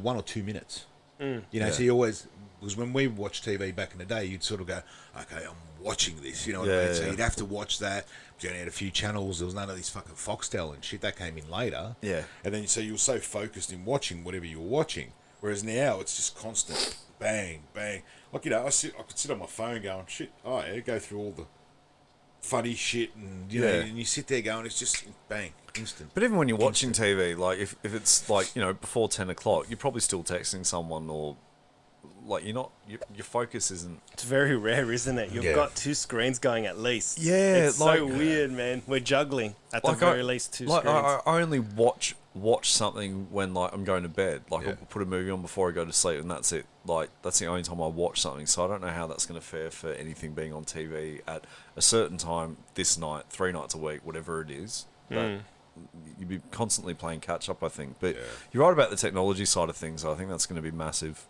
or 2 minutes. So you always, because when we watched TV back in the day, you'd sort of go, okay, I'm watching this, you know what I mean? So you'd have to watch that. You only had a few channels. There was none of these fucking Foxtel and shit. That came in later. Yeah. And then so you were so focused in watching whatever you were watching. Whereas now it's just constant bang, bang. Like, I could sit on my phone going, shit, go through all the funny shit and, and you sit there going, it's just bang, instant. But even when you're watching TV, like if it's like, before 10 o'clock, you're probably still texting someone or like you're not, your focus isn't. It's very rare, isn't it? You've got two screens going at least. Yeah. It's so weird, man. We're juggling at the very least two screens. I only watch something when like I'm going to bed. Like I'll put a movie on before I go to sleep and that's it. Like that's the only time I watch something. So I don't know how that's going to fare for anything being on TV at a certain time this night, 3 nights a week, whatever it is. You'd be constantly playing catch up, I think. But you're right about the technology side of things. I think that's going to be massive.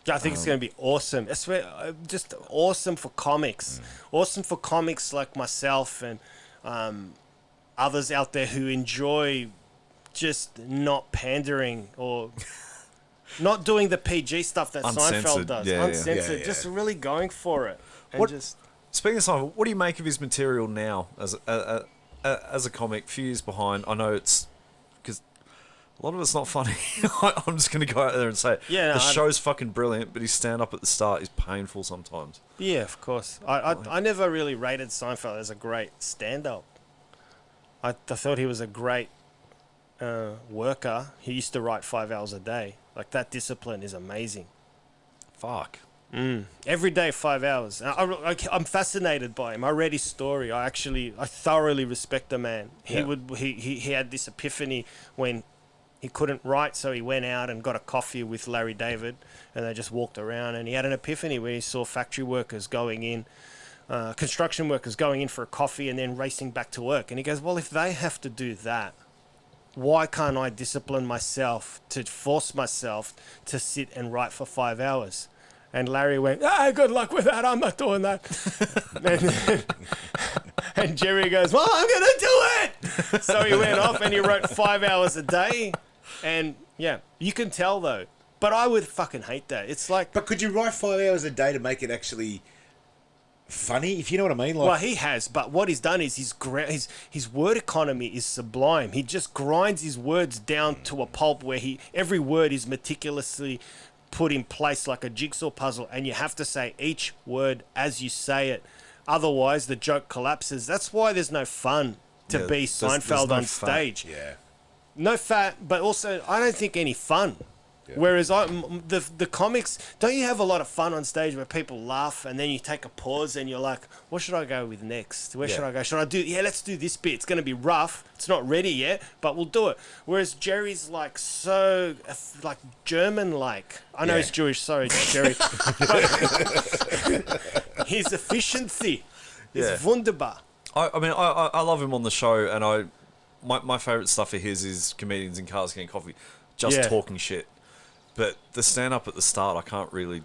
I think it's going to be awesome. I swear, just awesome for comics. Awesome for comics like myself and others out there who enjoy just not pandering or not doing the PG stuff that Seinfeld does. Uncensored. Just really going for it. And Speaking of Seinfeld, what do you make of his material now as a comic? A few years behind. I know it's... because a lot of it's not funny. I'm just going to go out there and say it. The show's fucking brilliant, but his stand-up at the start is painful sometimes. Yeah, of course. I never really rated Seinfeld as a great stand-up. I thought he was a great worker. He used to write 5 hours a day. Like, that discipline is amazing. Fuck. Every day, 5 hours. I'm fascinated by him. I read his story. I thoroughly respect the man. He had this epiphany when he couldn't write, so he went out and got a coffee with Larry David, and they just walked around, and he had an epiphany where he saw factory workers going in, construction workers going in for a coffee and then racing back to work. And he goes, well, if they have to do that, why can't I discipline myself to force myself to sit and write for 5 hours? And Larry went, good luck with that. I'm not doing that. and Jerry goes, well, I'm going to do it. So he went off and he wrote 5 hours a day. And yeah, you can tell though. But I would fucking hate that. It's like... But could you write 5 hours a day to make it actually funny, if you know what I mean? Well, he has, but what he's done is his word economy is sublime. He just grinds his words down to a pulp where every word is meticulously put in place like a jigsaw puzzle, and you have to say each word as you say it. Otherwise, the joke collapses. That's why there's no fun to be Seinfeld on stage. Yeah. No fat, but also I don't think any fun. Yeah. Whereas the comics, don't you have a lot of fun on stage where people laugh and then you take a pause and you're like, what should I go with next? Where should I go? Should I do, let's do this bit. It's going to be rough. It's not ready yet, but we'll do it. Whereas Jerry's like so, like German-like. I know he's Jewish, sorry, Jerry. His efficiency is wunderbar. I mean, I love him on the show, and my favourite stuff of his is comedians in cars getting coffee, just talking shit. But the stand-up at the start, I can't really...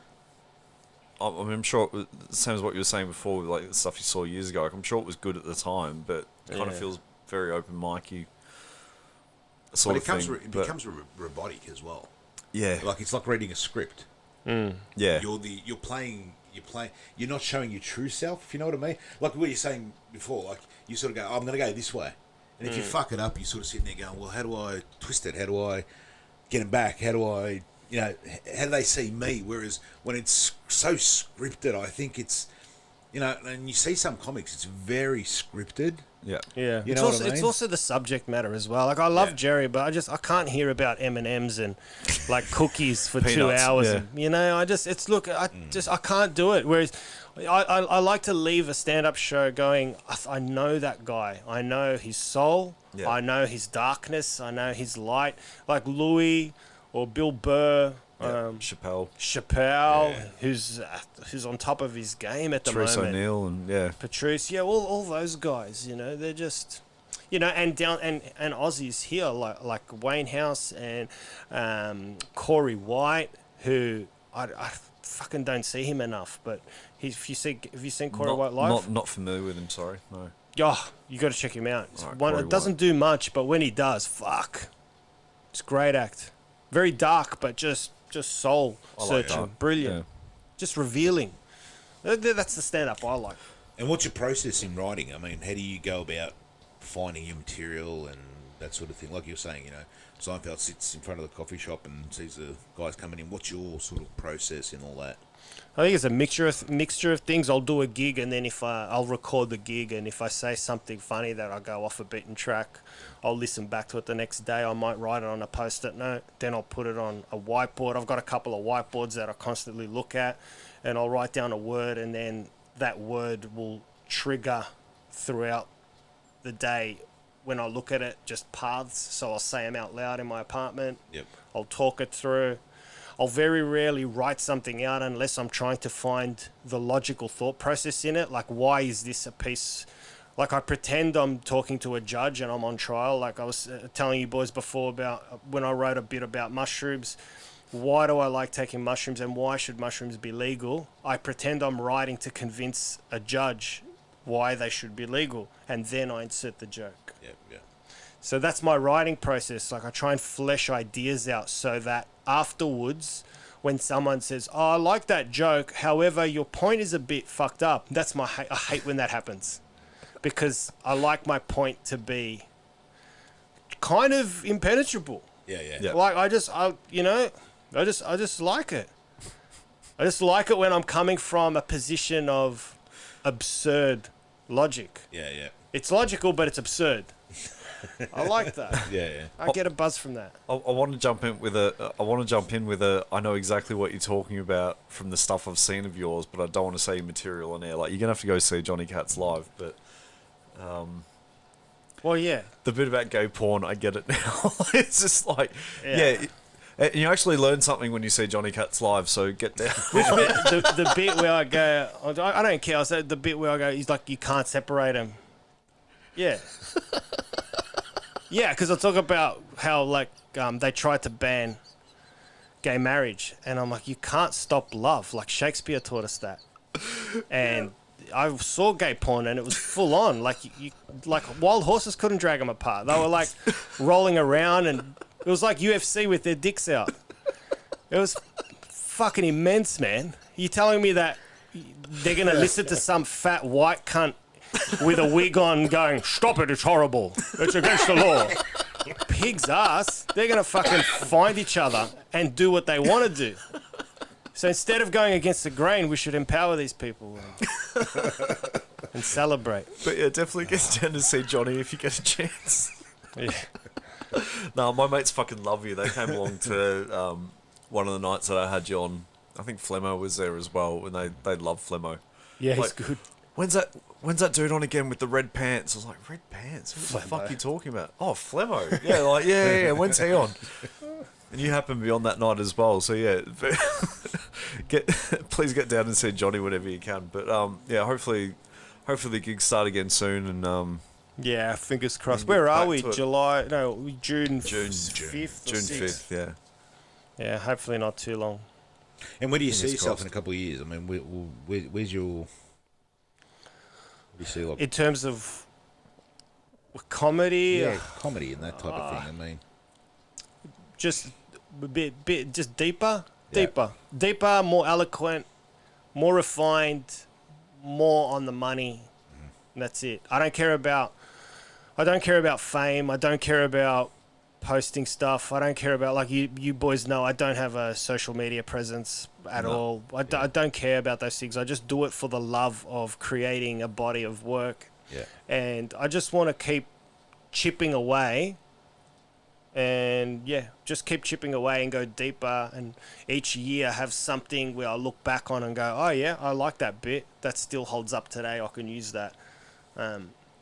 I mean, I'm sure it was the same as what you were saying before, with like the stuff you saw years ago. Like, I'm sure it was good at the time, but it kind of feels very open-micy sort of thing. It becomes robotic as well. Yeah. Like, it's like reading a script. Yeah. You're not showing your true self, if you know what I mean. Like what you're saying before, like you sort of go, I'm going to go this way. And if you fuck it up, you're sort of sitting there going, well, how do I twist it? How do I get them back? How do I, how do they see me? Whereas when it's so scripted, I think it's, and you see some comics, it's very scripted. Yeah. Yeah, You know what I mean? it's also the subject matter as well. Like I love Jerry, but I can't hear about M&Ms and like cookies for 2 Peanuts, hours. yeah. And, I can't do it. Whereas I like to leave a stand-up show going, I know that guy. I know his soul. Yeah. I know his darkness. I know his light. Like Louis or Bill Burr. Chappelle. Who's on top of his game at the Patrice moment. O'Neill and Patrice, all those guys, they're just, and Aussies here like Wayne House and Corey White, who I fucking don't see him enough. But have you seen Corey White live? Not familiar with him. Sorry, no. Oh, you got to check him out. Corey It doesn't do much, but when he does, it's a great act. Very dark, but just soul searching, brilliant, Yeah. just revealing. That's the stand-up I like. And what's your process in writing? I mean, how do you go about finding your material and that sort of thing? Like you're saying, Seinfeld sits in front of the coffee shop and sees the guys coming in. What's your sort of process in all that? I think it's a mixture of things. I'll do a gig, and then I'll record the gig, and if I say something funny that I go off a beaten track, I'll listen back to it the next day. I might write it on a post-it note, then I'll put it on a whiteboard. I've got a couple of whiteboards that I constantly look at, and I'll write down a word, and then that word will trigger throughout the day. When I look at it, just paths. So I'll say them out loud in my apartment. Yep. I'll talk it through. I'll very rarely write something out unless I'm trying to find the logical thought process in it. Like, why is this a piece? Like, I pretend I'm talking to a judge and I'm on trial. Like I was telling you boys before about when I wrote a bit about mushrooms. Why do I like taking mushrooms and why should mushrooms be legal? I pretend I'm writing to convince a judge why they should be legal. And then I insert the joke. Yeah. So that's my writing process. Like I try and flesh ideas out so that afterwards, when someone says, "Oh, I like that joke, however, your point is a bit fucked up," that's I hate when that happens, because I like my point to be kind of impenetrable. Yeah. Like I just like it. I just like it when I'm coming from a position of absurd logic. Yeah. It's logical, but it's absurd. I like that. Yeah. I get a buzz from that. I want to jump in with a. I know exactly what you're talking about from the stuff I've seen of yours, but I don't want to say material on air. Like you're gonna have to go see Johnny Katz live, but. Well, yeah. The bit about gay porn, I get it now. It's just like, and you actually learn something when you see Johnny Katz live. So get down. the bit where I go, I don't care. I said the bit where I go, he's like, you can't separate him. Yeah. Yeah, because I talk about how they tried to ban gay marriage, and I'm like, you can't stop love. Like Shakespeare taught us that, and I saw gay porn, and it was full on. Like wild horses couldn't drag them apart. They were like rolling around, and it was like UFC with their dicks out. It was fucking immense, man. You telling me that they're gonna listen to some fat white cunt with a wig on going, "Stop it, it's horrible, it's against the law"? Pig's ass. They're going to fucking find each other and do what they want to do. So instead of going against the grain, we should empower these people and celebrate. But yeah, definitely get down to see Johnny if you get a chance. Yeah. No, my mates fucking love you. They came along to one of the nights that I had you on. I think Flemmo was there as well, and they love Flemmo. Yeah, he's Like, good. When's that dude on again with the red pants? I was like, red pants? What the fuck are you talking about? Oh, Flemmo. Yeah, like, yeah. When's he on? And you happen to be on that night as well. So, yeah. Please get down and see Johnny whenever you can. But, yeah, hopefully the gigs start again soon. And yeah, fingers crossed. Where are we? July? No, June 5th or June 6th? 5th, yeah. Yeah, hopefully not too long. And where do you see Fingers yourself crossed. in a couple of years? I mean, where's your... You see, like, In terms of comedy, comedy and that type of thing. I mean, just a bit just deeper. Deeper, more eloquent, more refined, more on the money. That's it. I don't care about fame. I don't care about posting stuff. I don't care about, like, you boys know, I don't have a social media presence at all. I don't care about those things. I just do it for the love of creating a body of work. Yeah. And I just want to keep chipping away and just keep chipping away and go deeper, and each year have something where I look back on and go, oh yeah, I like that bit. That still holds up today. I can use that.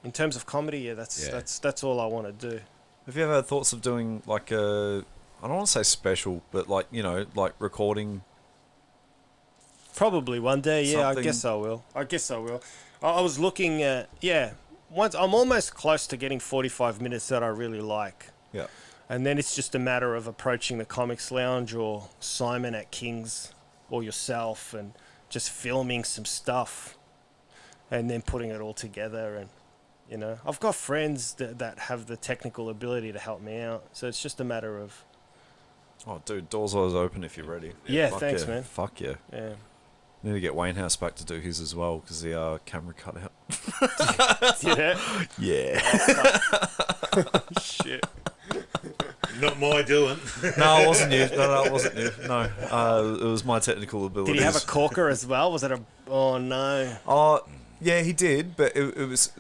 In terms of comedy, that's all I want to do. Have you ever had thoughts of doing like a, I don't want to say special, but like, you know, like recording? Probably one day, yeah. Something. I guess I will. I was looking at, once I'm almost close to getting 45 minutes that I really like. Yeah. And then it's just a matter of approaching the Comics Lounge or Simon at King's or yourself and just filming some stuff and then putting it all together. And, you know, I've got friends that have the technical ability to help me out. So it's just a matter of... Oh, dude, doors always open if you're ready. Yeah, Fuck thanks, yeah. man. Fuck yeah. Yeah. Need to get Wayne House back to do his as well because the camera cut out. Yeah. Yeah. Shit. Not my doing. No, it wasn't you. No, it wasn't you. No, it was my technical abilities. Did he have a corker as well? Was it a... Oh, no. Oh, yeah, he did, but it was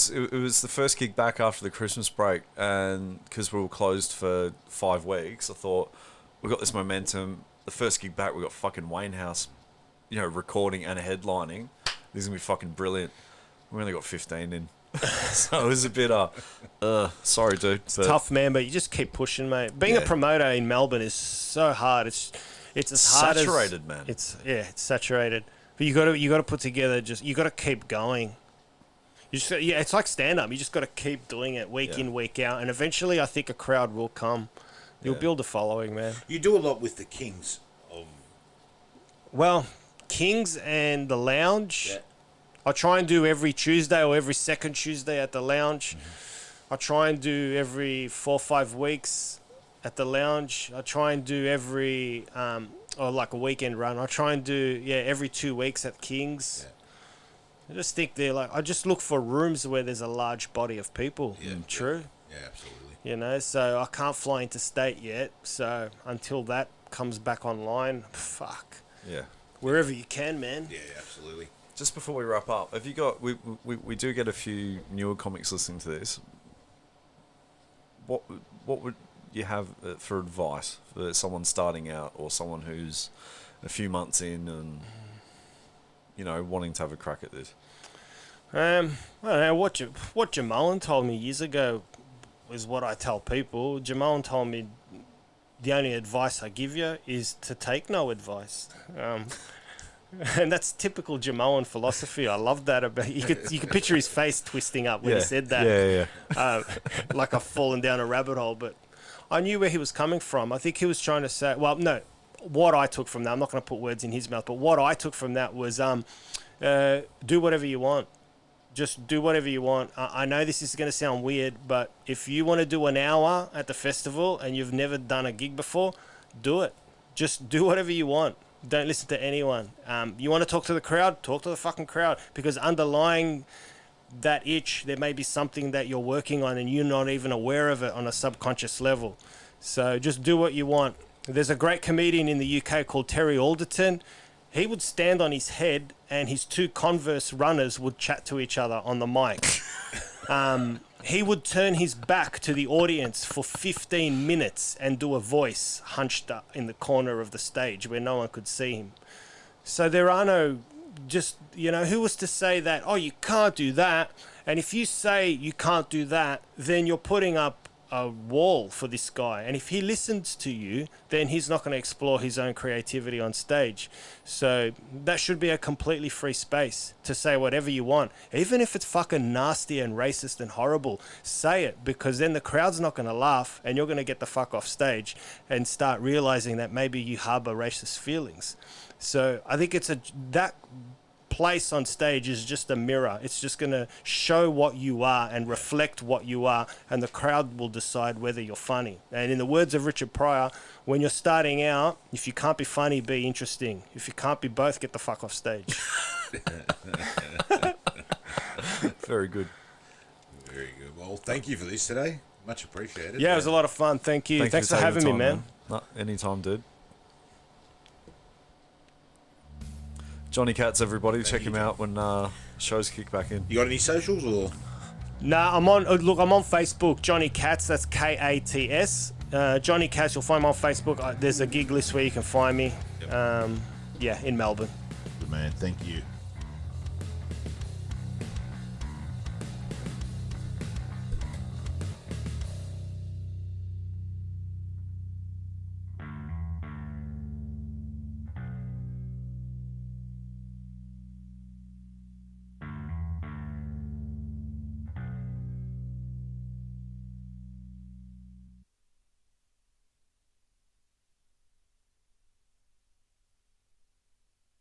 the first gig back after the Christmas break, and because we were closed for 5 weeks, I thought we got this momentum. The first gig back, we got fucking Wayne House, you know, recording and headlining. This is gonna be fucking brilliant. We only got 15 in, so it was a bit sorry, dude. It's tough, man, but you just keep pushing, mate. Being a promoter in Melbourne is so hard. It's as hard saturated, as, man. It's saturated. But you got to put together. You got to keep going. You just it's like stand up. You just got to keep doing it week in, week out, and eventually, I think a crowd will come. You'll build a following, man. You do a lot with the Kings of... Well, Kings and the Lounge. Yeah. I try and do every Tuesday or every second Tuesday at the Lounge. I try and do every 4 or 5 weeks at the Lounge. I try and do every... or like a weekend run. I try and do, every 2 weeks at King's. Yeah. I just think I just look for rooms where there's a large body of people. Yeah. True. Yeah, absolutely. You know, so I can't fly into state yet. So until that comes back online, fuck. Yeah. Wherever you can, man. Yeah, absolutely. Just before we wrap up, have you got... We do get a few newer comics listening to this. What would you have for advice for someone starting out or someone who's a few months in and, you know, wanting to have a crack at this? I don't know, what Jamolan told me years ago is what I tell people. Jamolan told me the only advice I give you is to take no advice. And that's typical Jamolan philosophy. I love that about you could picture his face twisting up when he said that. Yeah. Like I've fallen down a rabbit hole, but I knew where he was coming from. I think he was trying to say, well, no, what I took from that, I'm not going to put words in his mouth, but what I took from that was do whatever you want. Just do whatever you want. I know this is going to sound weird, but if you want to do an hour at the festival and you've never done a gig before, do it. Just do whatever you want. Don't listen to anyone. You want to talk to the crowd? Talk to the fucking crowd, because underlying that itch, there may be something that you're working on and you're not even aware of it on a subconscious level. So just do what you want. There's a great comedian in the UK called Terry Alderton. He would stand on his head and his 2 Converse runners would chat to each other on the mic. He would turn his back to the audience for 15 minutes and do a voice hunched up in the corner of the stage where no one could see him. So there are no... Just, you know, who was to say that, oh, you can't do that? And if you say you can't do that, then you're putting up a wall for this guy. And if he listens to you, then he's not going to explore his own creativity on stage. So that should be a completely free space to say whatever you want. Even if it's fucking nasty and racist and horrible, say it, because then the crowd's not going to laugh and you're going to get the fuck off stage and start realizing that maybe you harbor racist feelings. So I think it's place on stage is just a mirror. It's just going to show what you are and reflect what you are, and the crowd will decide whether you're funny. And in the words of Richard Pryor, when you're starting out, if you can't be funny, be interesting. If you can't be both, get the fuck off stage. Very good. Very good. Well, thank you for this today. Much appreciated. Yeah, it was a lot of fun. Thank you. Thanks for having me, man. No, anytime, dude. Johnny Katz, everybody, check him out when shows kick back in. You got any socials or? Nah, I'm on Facebook, Johnny Katz. That's Kats. Johnny Katz. You'll find me on Facebook. There's a gig list where you can find me. Yep. Yeah, in Melbourne. Good man. Thank you.